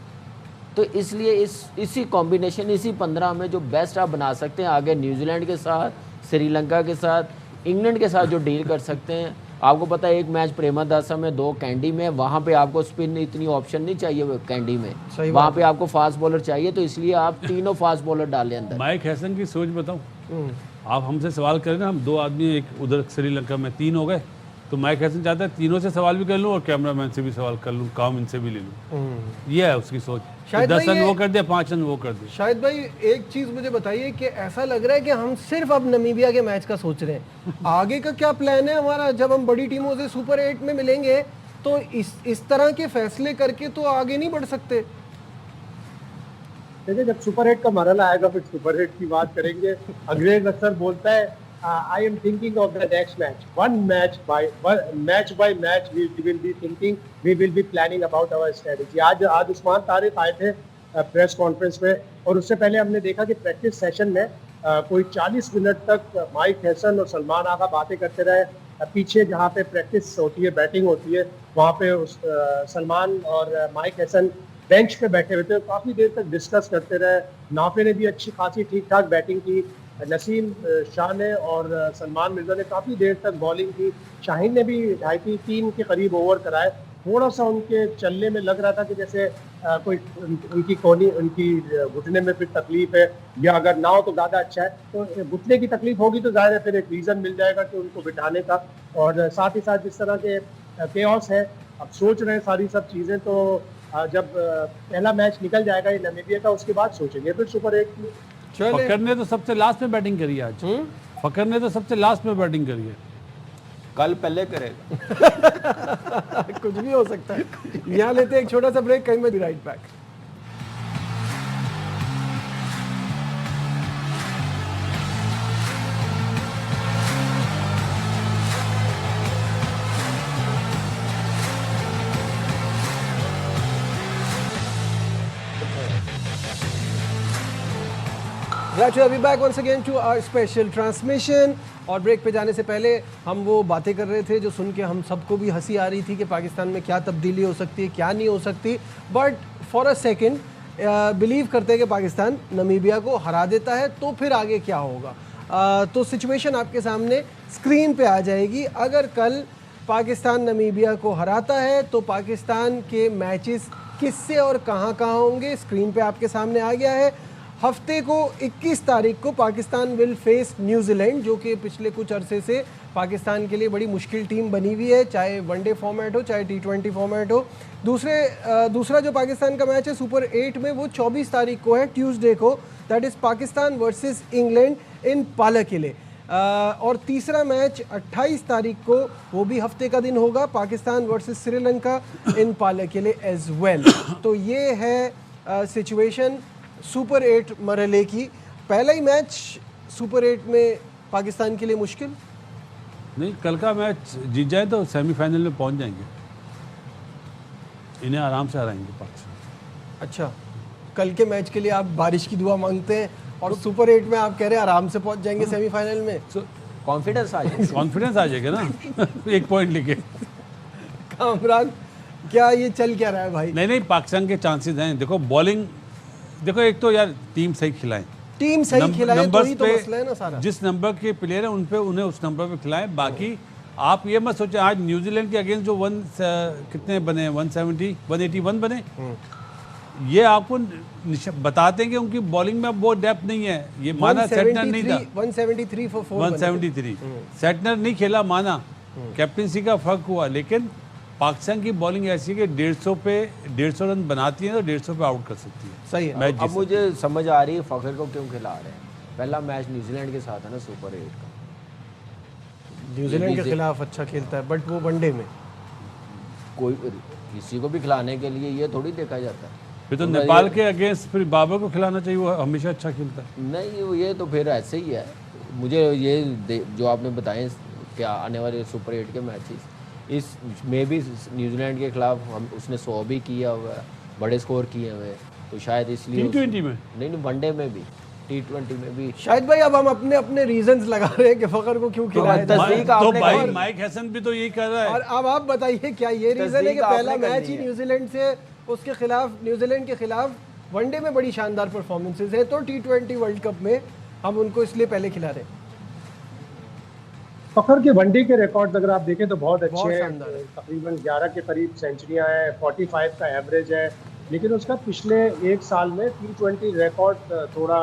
Speaker 3: तो इसलिए इसी कॉम्बिनेशन, इसी 15 में जो बेस्ट आप बना सकते हैं, आगे न्यूजीलैंड के साथ, श्रीलंका के साथ, इंग्लैंड के साथ जो डील कर सकते हैं। आपको पता है एक मैच प्रेमदासा में, 2 कैंडी में, वहाँ पे आपको स्पिन इतनी ऑप्शन नहीं चाहिए वो कैंडी में, वहाँ पे आपको फास्ट बॉलर चाहिए, तो इसलिए आप तीनों फास्ट बॉलर डालें अंदर।
Speaker 2: माइक हैसन की सोच बताऊं, आप हमसे सवाल करें ना, हम 2 आदमी, एक उधर श्रीलंका में 3 हो गए, तो माइक हैसन चाहता है तीनों से सवाल भी कर लूं और कैमरामैन से भी सवाल कर लूं, काम इनसे भी ले लूं। ये है उसकी सोच।
Speaker 1: शायद
Speaker 2: 10
Speaker 1: भाई
Speaker 2: रन
Speaker 1: ये-
Speaker 2: वो कर दे, 5 रन वो कर दे।
Speaker 1: शायद भाई एक चीज मुझे बताइए कि ऐसा लग रहा है कि हम सिर्फ अब नमीबिया के मैच का सोच रहे हैं। आगे का क्या प्लान है हमारा? जब हम बड़ी टीमों से सुपर 8 में मिलेंगे तो इस तरह के फैसले करके तो आगे नहीं बढ़ सकते।
Speaker 4: देखिए, जब सुपर 8 का मरहला आएगा फिर सुपर 8 की बात करेंगे। अंग्रेज अक्सर बोलता है, I am thinking of the next match, match by match we will be thinking, we will be planning about our strategy. आज उस्मान तारिक आए थे प्रेस कॉन्फ्रेंस में, और उससे पहले हमने देखा कि प्रैक्टिस सेशन में कोई 40 मिनट तक माइक हैसन और सलमान आगा बातें करते रहे। पीछे जहाँ पे प्रैक्टिस होती है, बैटिंग होती है, वहाँ पे सलमान और माइक हैसन बेंच पे बैठे हुए थे, काफ़ी देर तक डिस्कस करते रहे। नाफे ने भी अच्छी खासी ठीक ठाक बैटिंग की, नसीम शाह ने और सलमान मिर्ज़ा ने काफ़ी देर तक बॉलिंग की, शाहीन ने भी 2.5-3 के करीब ओवर कराए। थोड़ा सा उनके चलने में लग रहा था कि जैसे कोई उनकी घुटने में फिर तकलीफ है, या अगर ना हो तो ज़्यादा अच्छा है। तो घुटने की तकलीफ होगी तो ज़्यादा फिर एक रीज़न मिल जाएगा कि उनको बिठाने का। और साथ ही साथ जिस तरह के केओस है, अब सोच रहे हैं सारी सब चीज़ें, तो जब पहला मैच निकल जाएगा ये नमीबिया का, उसके बाद सोचेंगे फिर सुपर 8 की।
Speaker 2: फकर ने तो सबसे लास्ट में बैटिंग करी है आज। फकर ने तो सबसे लास्ट में बैटिंग करी है।
Speaker 3: कल पहले करेगा।
Speaker 1: कुछ भी हो सकता है। यहाँ लेते हैं एक छोटा सा ब्रेक, कहीं में भी right back. Glad to have you back once again to our special transmission। और ब्रेक पे जाने से पहले हम वो बातें कर रहे थे जो सुन के हम सबको भी हंसी आ रही थी कि पाकिस्तान में क्या तब्दीली हो सकती है, क्या नहीं हो सकती। But for a second believe करते हैं कि पाकिस्तान नमीबिया को हरा देता है तो फिर आगे क्या होगा। तो सिचुएशन आपके सामने स्क्रीन पे आ जाएगी। अगर कल पाकिस्तान नमीबिया को हराता है तो पाकिस्तान के मैचेस किससे और कहाँ कहाँ होंगे, स्क्रीन पे आपके सामने आ गया है। हफ्ते को 21 तारीख को पाकिस्तान विल फेस न्यूजीलैंड, जो कि पिछले कुछ अरसे से पाकिस्तान के लिए बड़ी मुश्किल टीम बनी हुई है, चाहे वनडे फॉर्मेट हो चाहे T20 फॉर्मेट हो। दूसरा जो पाकिस्तान का मैच है सुपर 8 में, वो 24 तारीख को है, ट्यूसडे को, that is Pakistan versus England in Pallekele. और तीसरा मैच 28 तारीख को, वो भी हफ्ते का दिन होगा, पाकिस्तान वर्सेस श्रीलंका इन पालाकिले एज वेल। तो ये है सिचुएशन सुपर 8 मरहले की। पहला ही मैच सुपर 8 में पाकिस्तान के लिए मुश्किल
Speaker 2: नहीं, कल का मैच जीत जाए तो सेमीफाइनल में पहुंच जाएंगे, इन्हें आराम से हराएंगे पाकिस्तान।
Speaker 1: अच्छा, कल के मैच के लिए आप बारिश की दुआ मांगते हैं और सुपर 8 में आप कह रहे हैं आराम से पहुंच जाएंगे सेमीफाइनल में।
Speaker 3: कॉन्फिडेंस आ जाएगा,
Speaker 2: कॉन्फिडेंस आ जाएगा ना। 1 पॉइंट लेके।
Speaker 1: कामरान, क्या ये चल क्या रहा है भाई?
Speaker 2: नहीं, पाकिस्तान के चांसेस हैं। देखो बॉलिंग, देखो एक तो यार टीम सही खिलाएं,
Speaker 1: टीम सही खिलाए तो ही तो मसला है ना सारा।
Speaker 2: जिस नंबर के प्लेयर है उन्हें उस नंबर पे खिलाएं। बाकी आप ये मत सोचें आज न्यूजीलैंड के अगेंस्ट जो कितने बने, 170 181 बने, ये आपको बताते हैं कि उनकी बॉलिंग में वो डेप्थ नहीं है। ये माना सेटनर नहीं था,
Speaker 1: 173 for 4
Speaker 2: 173 सेटनर नहीं खेला, माना कैप्टनसी का फर्क हुआ, लेकिन पाकिस्तान की बॉलिंग ऐसी है कि 150 रन बनाती है तो 150 पे आउट कर सकती है।
Speaker 1: सही है।
Speaker 3: अब मुझे समझ आ रही है फ़खर को क्यों खिला रहे हैं। पहला मैच न्यूजीलैंड के साथ है ना सुपर 8 का,
Speaker 1: न्यूजीलैंड के खिलाफ अच्छा खेलता है, बट वो वनडे में
Speaker 3: कोई किसी को भी खिलाने के लिए ये थोड़ी देखा जाता है।
Speaker 2: फिर तो नेपाल के अगेंस्ट फिर बाबर को खिलाना चाहिए, वो हमेशा अच्छा खेलता है।
Speaker 3: नहीं, ये तो फिर ऐसे ही है। मुझे ये जो आपने बताए क्या आने वाले सुपर 8 के मैचेस, इस में भी न्यूजीलैंड के खिलाफ हम उसने 100 भी किया हुआ है, बड़े स्कोर किए हुए, तो शायद इसलिए
Speaker 2: T20 में
Speaker 3: नहीं, वनडे में भी, T20 में भी।
Speaker 1: शायद भाई अब हम अपने अपने रीजंस लगा रहे हैं कि फखर को क्यों खिलाया जाए।
Speaker 2: तो भाई माइक हैसन भी तो यही कर रहा है।
Speaker 1: और अब आप बताइए क्या ये रीजन है कि पहला मैच ही न्यूजीलैंड से, उसके खिलाफ, न्यूजीलैंड के खिलाफ वनडे में बड़ी शानदार परफॉर्मेंसेज है, तो T20 वर्ल्ड कप में हम उनको इसलिए पहले खिला रहे हैं।
Speaker 4: फखर के वनडे के रिकॉर्ड अगर आप देखें तो बहुत अच्छे हैं,
Speaker 1: शानदार है।
Speaker 4: तकरीबन 11 के करीब सेंचुरियां हैं, 45 का एवरेज है, लेकिन उसका पिछले एक साल में T20 रिकॉर्ड थोड़ा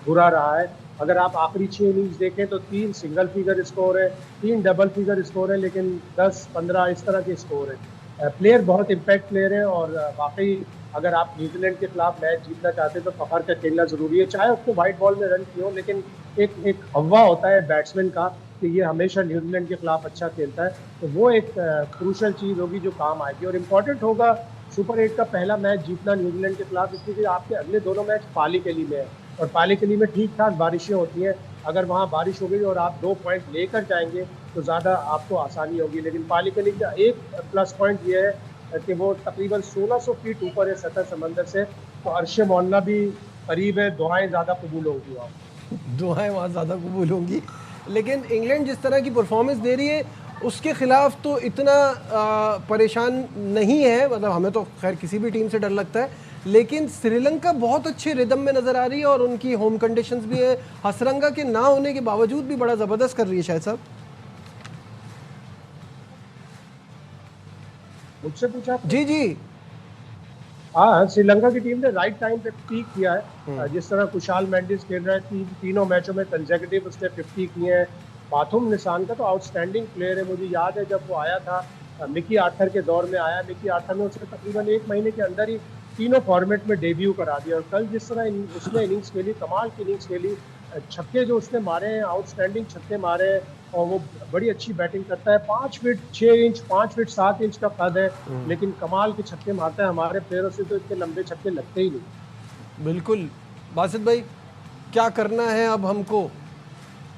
Speaker 4: बुरा रहा है। अगर आप आखिरी 6 इनिंग्स देखें तो 3 सिंगल फिगर स्कोर है, 3 डबल फिगर स्कोर है, लेकिन 10-15 इस तरह के स्कोर है। प्लेयर बहुत इम्पैक्ट प्लेयर है और वाकई अगर आप न्यूजीलैंड के खिलाफ मैच जीतना चाहते हैं तो फखर का खेलना ज़रूरी है, चाहे उसको वाइट बॉल में रन किए हो, लेकिन एक हवा होता है बैट्समैन का कि ये हमेशा न्यूजीलैंड के खिलाफ अच्छा खेलता है, तो वो एक क्रूशल चीज़ होगी जो काम आएगी। और इम्पॉर्टेंट होगा सुपर 8 का पहला मैच जीतना न्यूजीलैंड के खिलाफ, इसलिए आपके अगले दोनों मैच पालीकिली में है और पालीकिली में ठीक ठाक बारिशें होती हैं। अगर वहाँ बारिश हो गई और आप 2 पॉइंट लेकर जाएंगे तो ज़्यादा आपको आसानी होगी, लेकिन पालीकिली का एक प्लस पॉइंट ये है कि वो तकरीबन 1600 फीट ऊपर है सतह समंदर से, तो अर्श मौला भी करीब है, दुआएं ज़्यादा कबूल होंगी वहाँ।
Speaker 1: दुआएं वहाँ ज़्यादा कबूल होंगी, लेकिन इंग्लैंड जिस तरह की परफॉर्मेंस दे रही है उसके खिलाफ तो इतना परेशान नहीं है, मतलब हमें तो खैर किसी भी टीम से डर लगता है, लेकिन श्रीलंका बहुत अच्छे रिदम में नज़र आ रही है और उनकी होम कंडीशंस भी है, हसरंगा के ना होने के बावजूद भी बड़ा ज़बरदस्त कर रही है। शायद साहब
Speaker 4: मुझसे पूछा?
Speaker 1: जी
Speaker 4: हाँ, श्रीलंका की टीम ने राइट टाइम पे पीक किया है। जिस तरह कुशाल मेंडिस खेल रहा है, तीनों मैचों में कंसेक्यूटिव उसने 50 किए हैं। बाथुम निशान का तो आउटस्टैंडिंग प्लेयर है। मुझे याद है जब वो आया था, मिकी आर्थर के दौर में आया, मिकी आर्थर ने उसने तकरीबन 1 महीने के अंदर ही तीनों फॉर्मेट में डेब्यू करा दिया। और कल जिस तरह उसने इनिंग्स खेली, कमाल की इनिंग्स खेली, छक्के जो उसने मारे हैं, आउटस्टैंडिंग छक्के मारे हैं, और वो बड़ी अच्छी बैटिंग करता है। 5 फीट 6 इंच 5 फीट 7 इंच का कद है, लेकिन कमाल के छक्के मारता है। हमारे प्लेयरों से तो इतने लंबे छक्के लगते ही नहीं।
Speaker 1: बिल्कुल। बासित भाई, क्या करना है अब हमको,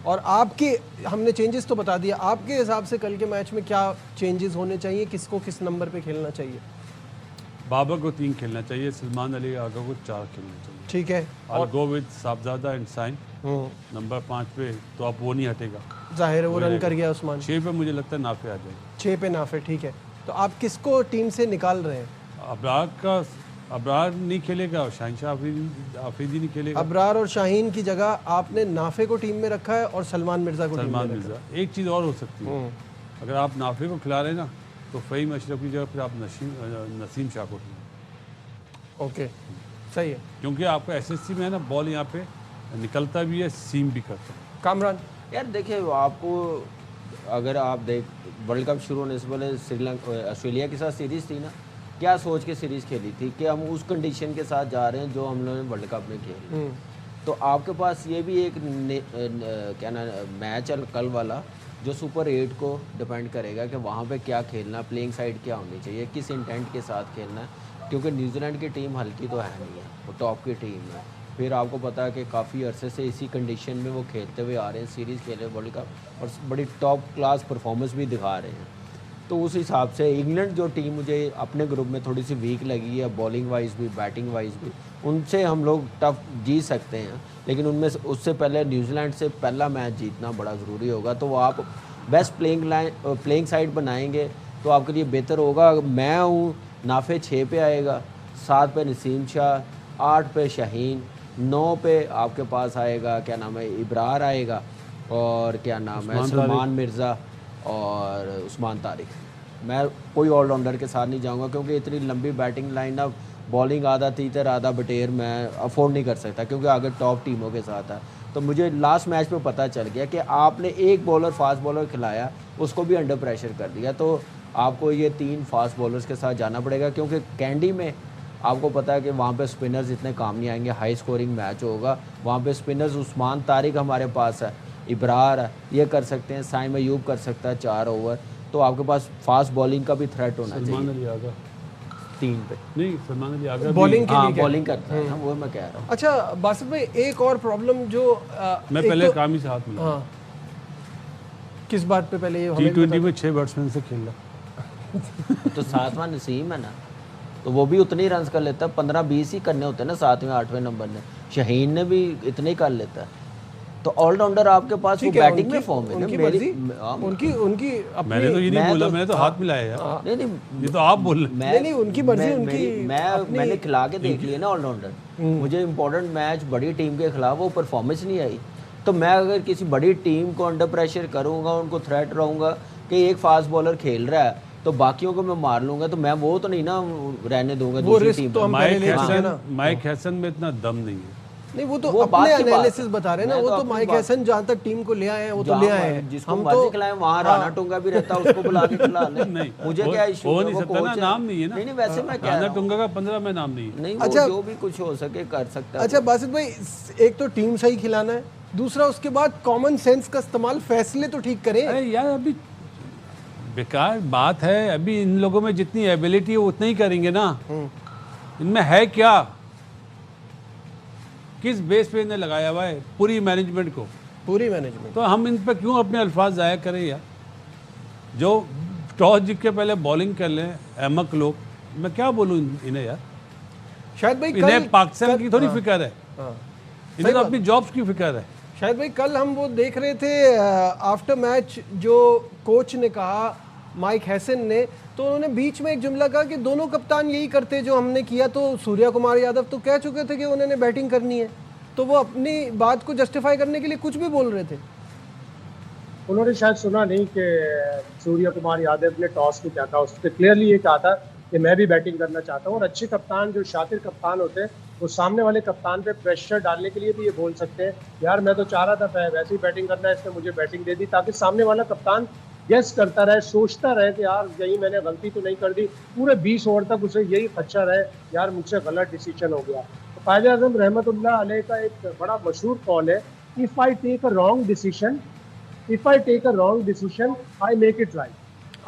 Speaker 1: और आपके, हमने चेंजेस तो बता दिया, आपके हिसाब से कल के मैच में क्या चेंजेस होने चाहिए, किसको किस नंबर पे खेलना चाहिए?
Speaker 2: बाबर को 3 खेलना चाहिए, सलमान अली आगा को 4 खेलना चाहिए।
Speaker 1: ठीक है,
Speaker 2: और go with Sahibzada and Saim number 5 पे, तो आप वो नहीं हटेगा,
Speaker 1: जाहिर है वो रन कर गया उस्मान।
Speaker 2: 6 पे मुझे लगता है नाफे आ जाएगा।
Speaker 1: 6 पे नाफे, ठीक है। तो आप किसको टीम से निकाल रहे हैं?
Speaker 2: अबरार नहीं खेलेगा, शाहीन शाह आफरीदी नहीं खेलेगा।
Speaker 1: अबरार और शाहीन की जगह आपने नाफे को टीम में रखा है और सलमान मिर्जा को टीम में रखा है।
Speaker 2: एक चीज़ और हो सकती है, अगर आप नाफे को खिला रहे हैं ना, तो फ़हीम अशरफ की जगह फिर आप नसीम शाह को खिलाएं।
Speaker 1: ओके, सही है।
Speaker 2: क्योंकि आपको एसएससी में है ना बॉल यहाँ पे निकलता भी है, सीम भी करता है।
Speaker 1: कामरान
Speaker 3: यार देखिए, आपको अगर आप देख वर्ल्ड कप शुरू होने से पहले श्रीलंका ऑस्ट्रेलिया के साथ सीरीज़ थी ना, क्या सोच के सीरीज़ खेली थी कि हम उस कंडीशन के साथ जा रहे हैं जो हम लोगों ने वर्ल्ड कप में खेली। तो आपके पास ये भी एक क्या ना मैच है कल वाला जो सुपर 8 को डिपेंड करेगा कि वहाँ पे क्या खेलना, प्लेइंग साइड क्या होनी चाहिए, किस इंटेंट के साथ खेलना है, क्योंकि न्यूजीलैंड की टीम हल्की तो है नहीं है, वो टॉप की टीम है। फिर आपको पता है कि काफ़ी अरसे से इसी कंडीशन में वो खेलते हुए आ रहे हैं, सीरीज़ खेले वर्ल्ड कप, और बड़ी टॉप क्लास परफॉर्मेंस भी दिखा रहे हैं। तो उस हिसाब से इंग्लैंड जो टीम मुझे अपने ग्रुप में थोड़ी सी वीक लगी है, बॉलिंग वाइज भी बैटिंग वाइज भी, उनसे हम लोग टफ जीत सकते हैं, लेकिन उनमें उससे पहले न्यूजीलैंड से पहला मैच जीतना बड़ा ज़रूरी होगा। तो वो आप बेस्ट प्लेइंग साइड बनाएंगे तो आपके लिए बेहतर होगा। मैं हूँ, नाफे 6 पे आएगा, 7 पे नसीम शाह, 8 पे शाहीन, 9 पे आपके पास आएगा क्या नाम है इब्रार आएगा, और क्या नाम है सलमान मिर्ज़ा और उस्मान तारिक। मैं कोई ऑलराउंडर के साथ नहीं जाऊंगा क्योंकि इतनी लंबी बैटिंग लाइन अब बॉलिंग आधा तीतर आधा बटेर मैं अफोर्ड नहीं कर सकता, क्योंकि आगे टॉप टीमों के साथ है। तो मुझे लास्ट मैच पे पता चल गया कि आपने एक बॉलर फास्ट बॉलर खिलाया, उसको भी अंडर प्रेशर कर दिया, तो आपको ये 3 फास्ट बॉलर्स के साथ जाना पड़ेगा, क्योंकि कैंडी में आपको पता है कि वहाँ पे स्पिनर्स इतने काम नहीं आएंगे, हाई स्कोरिंग मैच होगा। वहाँ पे स्पिनर्स उस्मान तारिक हमारे पास है, इब्रार है, ये कर सकते हैं, साइम अयूब कर सकता है 4 ओवर, तो आपके पास फास्ट बॉलिंग का भी थ्रेट होना चाहिए। 3 पे
Speaker 2: नहीं, सलमान अली आगा
Speaker 1: बॉलिंग के लिए
Speaker 3: बॉलिंग करता है ना, वो मैं कह रहा हूँ।
Speaker 1: अच्छा बासित भाई, एक और प्रॉब्लम जो
Speaker 2: मैं पहले कामी से हाथ मिला,
Speaker 1: हाँ, किस बात पे पहले ये
Speaker 2: T20 में 6 बैट्समैन से खेल रहा।
Speaker 3: तो 7वां नसीम है ना, तो वो भी उतने ही रन कर लेता है, 15-20 ही करने होते हैं ना 7वें 8वें नंबर ने। शाहीन ने भी इतने ही कर लेता है। तो ऑलराउंडर आपके पास वो बैटिंग में फॉर्म है ना,
Speaker 1: उनकी
Speaker 2: मैंने तो ये नहीं बोला, मैंने तो हाथ मिलाया यार।
Speaker 3: नहीं
Speaker 2: ये तो आप बोल रहे
Speaker 1: नहीं, उनकी मर्जी, उनकी
Speaker 3: मैंने खिला के देख लिया ना ऑलराउंडर। मुझे इंपॉर्टेंट मैच बड़ी टीम के खिलाफ वो परफॉर्मेंस नहीं आई, तो मैं अगर किसी बड़ी टीम को अंडर प्रेशर करूंगा, उनको थ्रेट रहूंगा कि एक फास्ट बॉलर खेल रहा है तो बाकियों को मैं मार लूंगा, तो मैं वो तो नहीं ना रहने दूंगा दूसरी टीम
Speaker 1: तो
Speaker 2: माइक हैसन में इतना दम नहीं है।
Speaker 1: नहीं, वो तो अपने एनालिसिस बता रहे हैं ना, वो तो माइक हैसन जहाँ तक टीम को ले आए हैं वो तो ले आए हैं।
Speaker 3: जिसको मर्जी खिलाएं, वहाँ राणा टूंगा भी रहता है, उसको बुला के खिला ले।
Speaker 2: नहीं,
Speaker 3: मुझे क्या इशू
Speaker 2: हो नहीं सकता ना, नाम नहीं है ना।
Speaker 3: नहीं वैसे मैं
Speaker 2: राणा टूंगा का 15 में नाम नहीं है।
Speaker 3: नहीं, अच्छा जो भी कुछ हो सके कर सकता है।
Speaker 1: अच्छा बासित भाई, एक तो टीम सही खिलाना है, दूसरा उसके बाद कॉमन सेंस का इस्तेमाल, फैसले तो ठीक करें।
Speaker 2: अरे यार अभी बेकार बात है, अभी इन लोगों में जितनी एबिलिटी है उतना ही करेंगे ना। इनमें है क्या, किस बेस पे इन्हें लगाया हुआ है पूरी मैनेजमेंट को,
Speaker 1: पूरी मैनेजमेंट।
Speaker 2: तो हम इन पर क्यों अपने अल्फाज ज़ाया करें यार। जो टॉस जीत के पहले बॉलिंग कर लें अहमक लोग, मैं क्या बोलूँ इन्हें यार।
Speaker 1: शायद भाई
Speaker 2: इन्हें पाकिस्तान की थोड़ी फिक्र है, इन्हें तो अपनी जॉब्स की फिक्र है।
Speaker 1: शायद भाई कल हम वो देख रहे थे आफ्टर मैच, जो कोच ने कहा माइक हैसन ने, तो उन्होंने बीच में एक जुमला कहा कि दोनों कप्तान यही करते जो हमने किया। तो सूर्या कुमार यादव तो कह चुके थे कि उन्होंने बैटिंग करनी है, तो वो अपनी बात को जस्टिफाई करने के लिए कुछ भी बोल रहे थे।
Speaker 4: उन्होंने शायद सुना नहीं कि सूर्या कुमार यादव ने टॉस में क्या कहा। उसने क्लियरली ये कहा था कि मैं भी बैटिंग करना चाहता हूँ। और अच्छे कप्तान, जो शातिर कप्तान होते हैं, वो सामने वाले कप्तान पे प्रेशर डालने के लिए भी ये बोल सकते हैं, यार मैं तो चाह रहा था वैसे ही बैटिंग करना है, इसने मुझे बैटिंग दे दी, ताकि सामने वाला कप्तान गेस करता रहे, सोचता रहे कि यार यही मैंने गलती तो नहीं कर दी। पूरे 20 ओवर तक उसे यही खदशा रहे, यार मुझसे गलत डिसीजन हो गया। तो कायद आज़म रहमतुल्लाह अलैह का एक बड़ा मशहूर कॉल है, if I take a wrong decision, I make it right.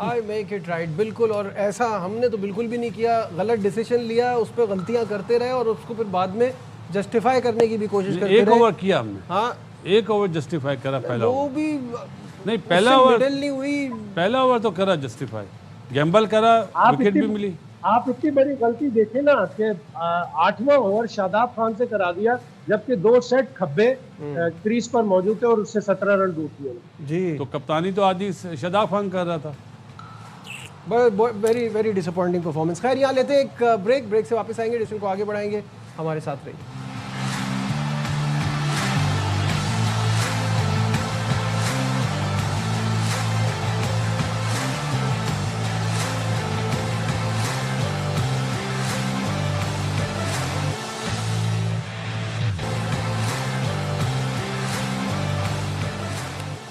Speaker 1: I make it right, बिल्कुल। और ऐसा हमने तो बिल्कुल भी नहीं किया, गलत डिसीजन लिया, उस पर गलतियां करते रहे और उसको फिर बाद में जस्टिफाई करने की भी कोशिश करते रहे।
Speaker 2: एक ओवर किया हमने,
Speaker 1: हाँ
Speaker 2: एक ओवर जस्टिफाई करा पहला,
Speaker 1: वो भी
Speaker 2: नहीं पहला ओवर
Speaker 1: नहीं हुई,
Speaker 2: पहला ओवर तो करा जस्टिफाई, गैम्बल करा, विकेट भी मिली।
Speaker 4: आप इतनी बड़ी गलती देखे ना कि 8वां ओवर शादाब खान से करा दिया, जबकि 2 सेट खब्बे क्रीज पर मौजूद थे और उससे 17 रन डूब दिए
Speaker 1: जी।
Speaker 2: तो कप्तानी तो आदि शादाब खान कर रहा था।
Speaker 1: Very very disappointing performance. खैर यहाँ लेते हैं एक ब्रेक से वापस आएंगे, डिस्कशन को आगे बढ़ाएंगे, हमारे साथ रहिए।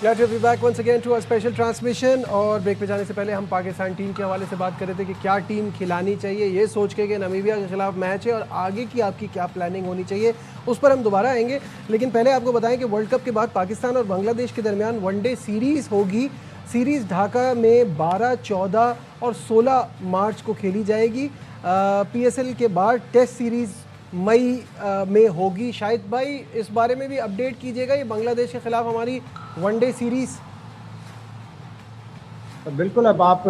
Speaker 1: Glad to be back once again to a special transmission। और ब्रेक पे जाने से पहले हम पाकिस्तान टीम के हवाले से बात कर रहे थे कि क्या टीम खिलानी चाहिए, ये सोच के कि नामीबिया के खिलाफ मैच है और आगे की आपकी क्या प्लानिंग होनी चाहिए, उस पर हम दोबारा आएंगे। लेकिन पहले आपको बताएं कि वर्ल्ड कप के बाद पाकिस्तान और बांग्लादेश के दरमियान वनडे सीरीज़ होगी। सीरीज़ ढाका में 12, 14 और 16 मार्च को खेली जाएगी। PSL के बाद टेस्ट सीरीज़ मई में होगी। शाहिद भाई, इस बारे में भी अपडेट कीजिएगा, ये बांग्लादेश के खिलाफ हमारी वनडे सीरीज़।
Speaker 4: बिल्कुल, अब आप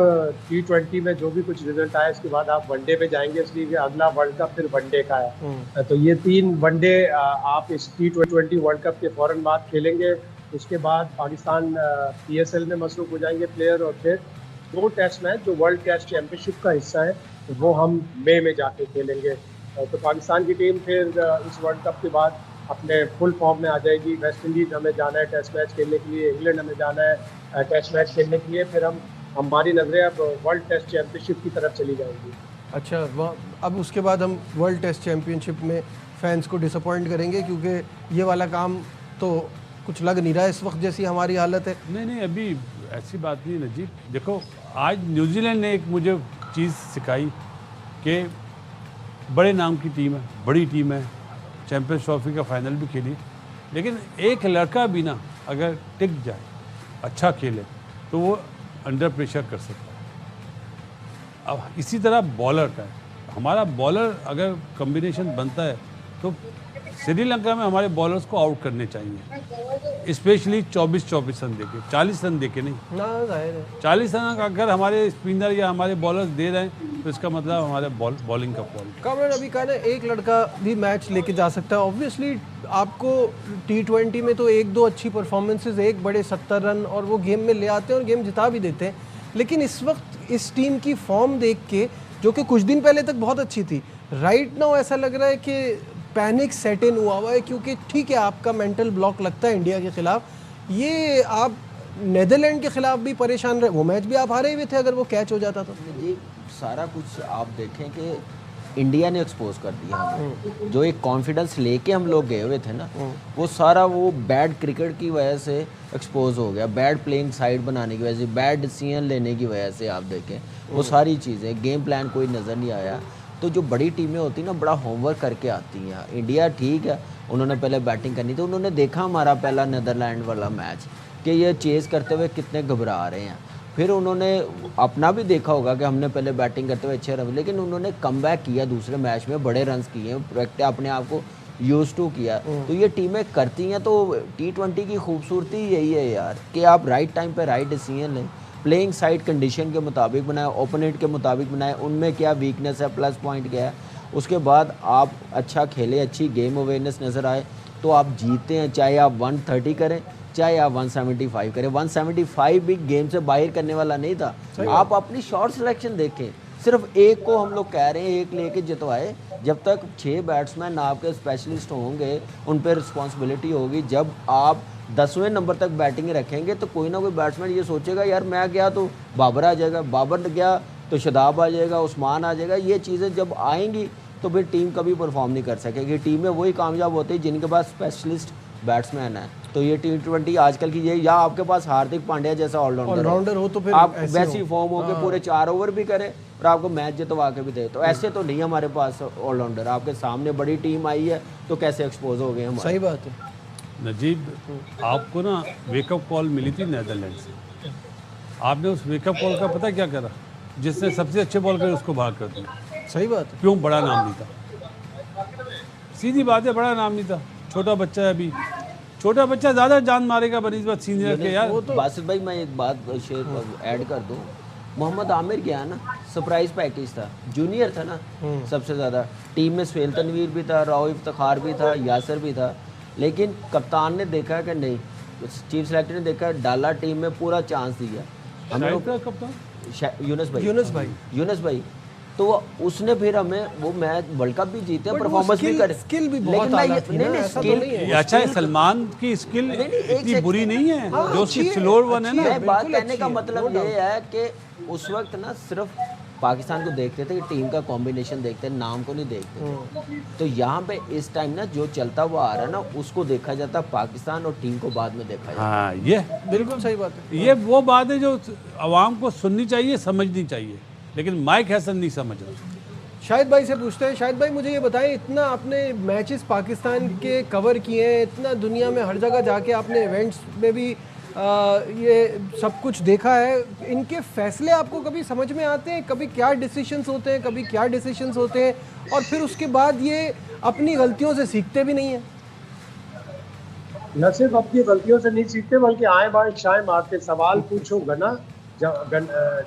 Speaker 4: T20 में जो भी कुछ रिजल्ट आए इसके बाद आप वनडे पे जाएंगे, इसलिए कि अगला वर्ल्ड कप फिर वनडे का है। तो ये 3 वनडे आप इस T20 वर्ल्ड कप के फ़ौरन बाद खेलेंगे। उसके बाद पाकिस्तान PSL में मसरूफ़ हो जाएंगे प्लेयर, और फिर 2 टेस्ट मैच जो वर्ल्ड टेस्ट चैम्पियनशिप का हिस्सा है वो हम मई में जाके खेलेंगे। तो पाकिस्तान की टीम फिर इस वर्ल्ड कप के बाद अपने फुल फॉर्म में आ जाएगी। वेस्ट इंडीज़ हमें जाना है टेस्ट मैच खेलने के लिए, इंग्लैंड हमें जाना है टेस्ट मैच खेलने के लिए, फिर हमारी नज़रें अब वर्ल्ड टेस्ट चैम्पियनशिप की तरफ चली जाएंगी।
Speaker 1: अच्छा, अब उसके बाद हम वर्ल्ड टेस्ट चैम्पियनशिप में फैंस को डिसअपॉइंट करेंगे, क्योंकि ये वाला काम तो कुछ लग नहीं रहा है इस वक्त जैसी हमारी हालत है।
Speaker 2: नहीं, अभी ऐसी बात नहीं नजीब। देखो, आज न्यूजीलैंड ने एक मुझे चीज़ सिखाई कि बड़े नाम की टीम है, बड़ी टीम है, चैम्पियंस ट्रॉफी का फाइनल भी खेली, लेकिन एक लड़का भी ना अगर टिक जाए, अच्छा खेले, तो वो अंडर प्रेशर कर सकता है। अब इसी तरह बॉलर का है, हमारा बॉलर अगर कॉम्बिनेशन बनता है तो श्रीलंका में हमारे बॉलर्स को आउट करने चाहिए, स्पेशली 24-24 रन देके, 40 रन देके नहीं
Speaker 1: ना, जाहिर है
Speaker 2: 40 रन अगर हमारे स्पिनर या हमारे बॉलर्स दे रहे हैं तो इसका मतलब हमारे बॉलिंग का क्वालिटी।
Speaker 1: कामरान, अभी कहा ना एक लड़का भी मैच लेके जा सकता है। ऑब्वियसली आपको T20 में तो 1-2 अच्छी परफॉर्मेंसेज, एक बड़े 70 रन और वो गेम में ले आते हैं और गेम जिता भी देते हैं। लेकिन इस वक्त इस टीम की फॉर्म देख के, जो कि कुछ दिन पहले तक बहुत अच्छी थी, राइट नाउ ऐसा लग रहा है कि पैनिक सेट इन हुआ है। क्योंकि ठीक है, आपका मेंटल ब्लॉक लगता है इंडिया के खिलाफ, ये आप नेदरलैंड के खिलाफ भी परेशान रहे, वो मैच भी आप हारे हुए थे अगर वो कैच हो जाता तो।
Speaker 3: जी, सारा कुछ आप देखें कि इंडिया ने एक्सपोज कर दिया हमें। जो एक कॉन्फिडेंस लेके हम लोग गए हुए थे ना, वो सारा वो बैड क्रिकेट की वजह से एक्सपोज हो गया, बैड प्लेइंग साइड बनाने की वजह से, बैड डिसीजन लेने की वजह से। आप देखें वो सारी चीज़ें, गेम प्लान कोई नज़र नहीं आया। तो जो बड़ी टीमें होती ना, बड़ा होमवर्क करके आती हैं। इंडिया ठीक है, उन्होंने पहले बैटिंग करनी थी, उन्होंने देखा हमारा पहला नीदरलैंड वाला मैच कि ये चेज़ करते हुए कितने घबरा रहे हैं। फिर उन्होंने अपना भी देखा होगा कि हमने पहले बैटिंग करते हुए अच्छे रन, लेकिन उन्होंने कमबैक किया दूसरे मैच में, बड़े रन्स किए, अपने आप को यूज टू किया। तो ये टीमें करती हैं। तो T20 की खूबसूरती यही है यार कि आप राइट टाइम पे राइट डिसीजन लें, प्लेइंग साइड कंडीशन के मुताबिक बनाए, ओपोनेंट के मुताबिक बनाए, उनमें क्या वीकनेस है, प्लस पॉइंट क्या है, उसके बाद आप अच्छा खेलें, अच्छी गेम अवेयरनेस नज़र आए तो आप जीतते हैं। चाहे आप 130 करें, चाहे आप 175 करें। 175 भी गेम से बाहर करने वाला नहीं था। आप अपनी शॉट सिलेक्शन देखें, सिर्फ एक को हम लोग कह रहे हैं एक लेके जितवाए। जब तक 6 बैट्समैन आपके स्पेशलिस्ट होंगे, उन पर रिस्पॉन्सिबिलिटी होगी। जब आप 10वें नंबर तक बैटिंग रखेंगे तो कोई ना कोई बैट्समैन ये सोचेगा यार मैं गया तो बाबर आ जाएगा, बाबर गया तो शादाब आ जाएगा, उस्मान आ जाएगा। ये चीज़ें जब आएंगी तो फिर टीम कभी परफॉर्म नहीं कर सकेगी। टीम में वही कामयाब होती है जिनके पास स्पेशलिस्ट बैट्समैन है। तो ये T20 आजकल की ये, या आपके पास हार्दिक पांड्या जैसा ऑलराउंडर
Speaker 1: हो तो फिर
Speaker 3: आप वैसी फॉर्म हो के पूरे 4 ओवर भी करें और आपको मैच जितवा के भी दे। तो ऐसे तो नहीं हमारे पास ऑलराउंडर। आपके सामने बड़ी टीम आई है तो कैसे एक्सपोज हो गए हम।
Speaker 1: सही बात है
Speaker 2: नजीब, आपको ना वेकअप कॉल मिली थी नेदरलैंड से, आपने उस वेकअप कॉल का पता क्या करा? जिसने सबसे अच्छे बॉल करे उसको बाहर कर दिया।
Speaker 1: सही बात है।
Speaker 2: क्यों? बड़ा नाम नहीं था, सीधी बात है, बड़ा नाम नहीं था, छोटा बच्चा है। अभी छोटा बच्चा ज़्यादा जान मारेगा बनिस्बत सीनियर के यार।
Speaker 3: वो तो बासित भाई, मैं एक बात ऐड कर दूं, मोहम्मद आमिर गया ना, सरप्राइज पैकेज था, जूनियर था ना सबसे ज़्यादा। टीम में सुहेल तनवीर भी था, राव इफ्तिखार भी था, यासर भी था, लेकिन कप्तान ने देखा कि नहीं, चीफ सेलेक्टर ने देखा, डाला टीम में, पूरा चांस दिया हमें। यूनुस भाई तो उसने फिर हमें वो मैच वर्ल्ड कप भी जीते, परफॉर्मेंस भी करे,
Speaker 1: स्किल भी बहुत आला थी ना, ऐसा तो नहीं है।
Speaker 2: अच्छा है, सलमान की स्किल इतनी बुरी नहीं है, जो उसकी फ्लोर वन है ना।
Speaker 3: बात कहने का मतलब ये है कि उस वक्त ना सिर्फ पाकिस्तान को देखते थे कि टीम का कॉम्बिनेशन देखते थे, नाम को नहीं देखते थे। तो यहाँ पे इस टाइम ना जो चलता हुआ आ रहा है ना उसको देखा जाता है पाकिस्तान, और टीम को बाद में देखा जाता है।
Speaker 2: हाँ, ये
Speaker 1: बिल्कुल सही बात है।
Speaker 2: ये वो बात है जो आवाम को सुननी चाहिए, समझनी चाहिए, लेकिन माइक हैसन नहीं समझ रहा।
Speaker 1: शाहिद भाई से पूछते हैं। शाहिद भाई, मुझे ये बताएं, इतना आपने मैचेस पाकिस्तान के कवर किए हैं, इतना दुनिया में हर जगह जाके आपने इवेंट्स में भी ये सब कुछ देखा है, इनके फैसले आपको कभी समझ में आते हैं? कभी क्या डिसीशंस होते हैं, कभी क्या डिसीशंस होते हैं, और फिर उसके बाद ये अपनी गलतियों से सीखते भी नहीं हैं?
Speaker 4: न सिर्फ अपनी गलतियों से नहीं सीखते बल्कि आए बाएं शाएं मारते। सवाल पूछो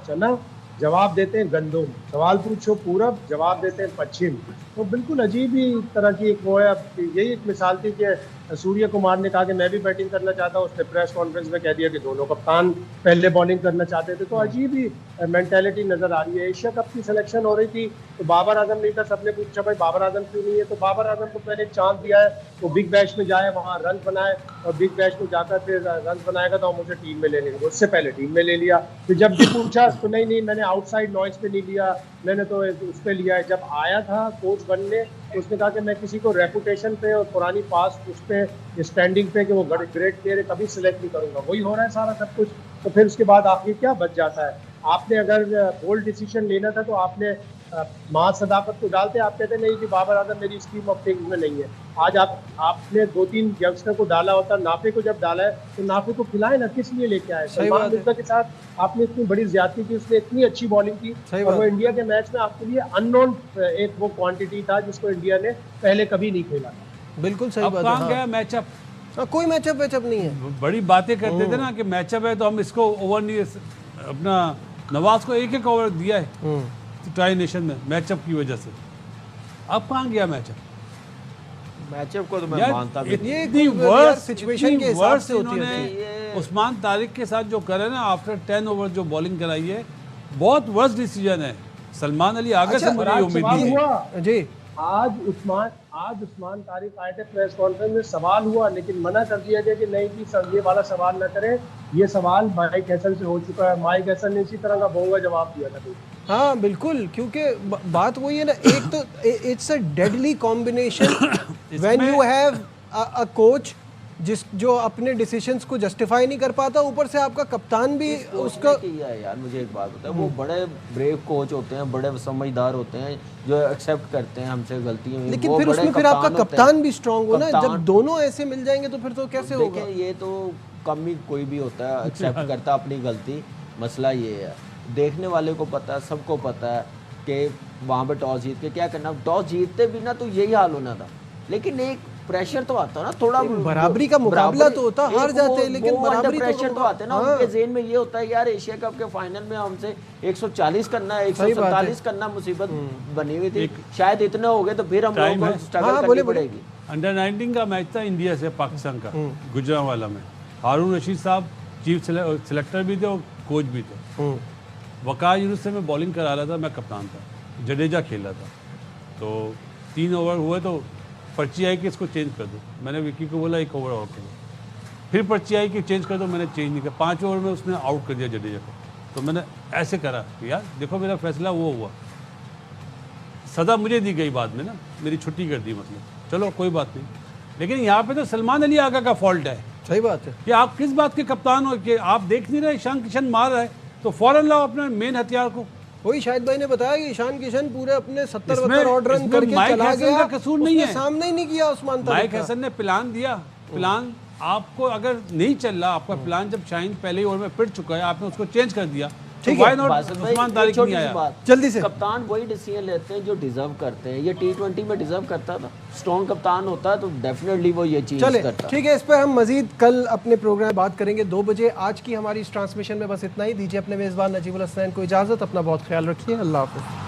Speaker 4: चना, जवाब देते हैं गंदुम। सवाल पूछो पूरब, जवाब देते हैं पश्चिम। तो बिल्कुल अजीब ही तरह की एक वो है। अब यही एक मिसाल थी कि सूर्य कुमार ने कहा कि मैं भी बैटिंग करना चाहता हूँ, उसने प्रेस कॉन्फ्रेंस में कह दिया कि दोनों कप्तान पहले बॉलिंग करना चाहते थे। तो अजीब ही मेंटालिटी नज़र आ रही है। एशिया कप की सिलेक्शन हो रही थी तो बाबर आजम नहीं था, सबने पूछा भाई बाबर आजम क्यों नहीं है, तो बाबर आजम को पहले एक चांस दिया है, वो बिग बैश में जाए, वहाँ रन बनाए, और बिग बैश में जाकर फिर रन बनाएगा तो हम उसे टीम में ले लेंगे। उससे पहले टीम में ले लिया। फिर जब भी पूछा तो नहीं मैंने आउटसाइड नॉइस पे नहीं लिया, मैंने तो उस पर लिया है। जब आया था कोच बनने तो उसने कहा कि मैं किसी को रेपुटेशन पे और पुरानी पास उस पर स्टैंडिंग पे कि वो ग्रेट प्लेयर है कभी सिलेक्ट नहीं करूँगा। वही हो रहा है सारा सब कुछ। तो फिर उसके बाद आखिर क्या बच जाता है? आपने अगर बोल्ड डिसीजन लेना था तो आपने मां सदाकत को डालते। आप कहते नहीं कि बाबर आजम मेरी स्कीम ऑफ थिंग्स में नहीं है। आज आपने 2-3 यंगस्टर को डाला होता। नाफे को जब डाला है तो नाफे को खिलाए ना, किस लिए लेके आए? सलमान मिर्जा के साथ आपने इतनी बड़ी ज्यादती की, उसने इतनी अच्छी बॉलिंग की, और वो इंडिया के मैच में आपके लिए अननोन एक वो क्वांटिटी था जिसको इंडिया ने पहले कभी नहीं खेला।
Speaker 1: बिल्कुल सही बात है।
Speaker 2: कहाँ गया मैचअप?
Speaker 1: कोई मैचअप नहीं है।
Speaker 2: बड़ी बातें करते थे ना कि मैचअप है तो हम इसको ओवर नहीं, अपना नवाज को एक ओवर दिया है ट्राई नेशन में मैचअप की वजह से। अब कहाँ गया
Speaker 3: मैचअप को तो मैं मानता भी
Speaker 1: ये इतनी वर्स्ट सिचुएशन के हिसाब से होती
Speaker 2: है। उस्मान तारिक के साथ जो करे ना आफ्टर 10 ओवर जो बॉलिंग कराई है, बहुत वर्स्ट डिसीजन है। सलमान अली आगे से मुझे उम्मीद नहीं है
Speaker 4: जी। आज उस्मान तारिक आए थे प्रेस कॉन्फ्रेंस में, सवाल हुआ लेकिन मना कर दिया गया कि नहीं कि सर ये वाला सवाल ना करें, ये सवाल माइक हैसन से हो चुका है। माइक हैसन ने इसी तरह का बोंगा जवाब दिया था।
Speaker 1: हाँ बिल्कुल, क्योंकि बात वही है ना, एक तो it's a deadly combination when you have a coach जो अपने डिसीजंस को जस्टिफाई नहीं कर पाता, ऊपर से आपका कप्तान भी उसका
Speaker 3: किया है। यार मुझे एक बात बताओ, वो बड़े ब्रेव कोच होते हैं, बड़े समझदार होते हैं जो एक्सेप्ट करते हैं हमसे गलतियां,
Speaker 1: लेकिन फिर उसमें फिर आपका कप्तान भी स्ट्रांग हो ना। जब दोनों ऐसे मिल जाएंगे तो फिर तो कैसे होगा?
Speaker 3: ये तो कम ही कोई भी होता है एक्सेप्ट करता अपनी गलती। मसला ये है, देखने वाले को पता है, सबको पता है कि वहाँ पे टॉस जीत के क्या करना। टॉस जीतते भी ना तो यही हाल होना था, लेकिन एक प्रेशर तो आता ना, थोड़ा
Speaker 1: बराबरी का मुकाबला तो होता, हार जाते हैं लेकिन बराबरी
Speaker 3: प्रेशर तो आते ना। उनके ज़हन में ये होता है यार एशिया कप के फाइनल में हमसे 140 करना है, 147 करना, मुसीबत बनी हुई थी। शायद इतने हो गए तो फिर हम लोगों को स्ट्रगल करनी पड़ेगी।
Speaker 2: अंडर 19 का मैच था इंडिया से पाकिस्तान का गुजरांवाला में। हारून रशीद साहब चीफ सिलेक्टर भी थे और कोच भी थे। वकार यूनुस से मैं बॉलिंग करा रहा था, मैं कप्तान था, जडेजा खेला था। तो 3 ओवर हुए तो पर्ची आई कि इसको चेंज कर दो। मैंने विकी को बोला 1 ओवर और कर दो। फिर पर्ची आई कि चेंज कर दो, मैंने चेंज नहीं किया। 5 ओवर में उसने आउट कर दिया जडेजा को। तो मैंने ऐसे करा कि यार देखो मेरा फैसला वो हुआ। सज़ा मुझे दी गई बाद में ना, मेरी छुट्टी कर दी, मतलब चलो कोई बात नहीं। लेकिन यहाँ पे तो सलमान अली आगा का फॉल्ट है।
Speaker 1: सही बात है
Speaker 2: कि आप किस बात के कप्तान हो कि आप देख नहीं रहे ईशान किशन मार रहा है तो फौरन लाओ अपने मेन हथियार को।
Speaker 1: वही शाहिद भाई ने बताया कि ईशान किशन पूरे अपने 70-72 ऑर्डर रन करके चला गया,
Speaker 2: कसूर नहीं है,
Speaker 1: सामने ही नहीं किया उस्मान तारिक।
Speaker 2: माइक हैसन ने प्लान दिया। प्लान आपको अगर नहीं चल रहा, आपका प्लान जब शाहीन पहले ओवर में पिट चुका है, आपने उसको चेंज कर दिया,
Speaker 1: ठीक है।
Speaker 3: उस्मान तारिक नहीं आया।
Speaker 1: जल्दी से
Speaker 3: कप्तान वही डिसीजन लेते हैं जो डिजर्व करते हैं। ये T20 में डिजर्व करता था, स्ट्रॉन्ग कप्तान होता है तो डेफिनेटली वो ये चीज करता है।
Speaker 1: ठीक है, इस पर हम मजीद कल अपने प्रोग्राम बात करेंगे 2 बजे। आज की हमारी इस ट्रांसमिशन में बस इतना ही। दीजिए अपने मेज़बान नजीबुल हसनैन को इजाज़त। अपना बहुत ख्याल रखिए। अल्लाह हाफ़िज़।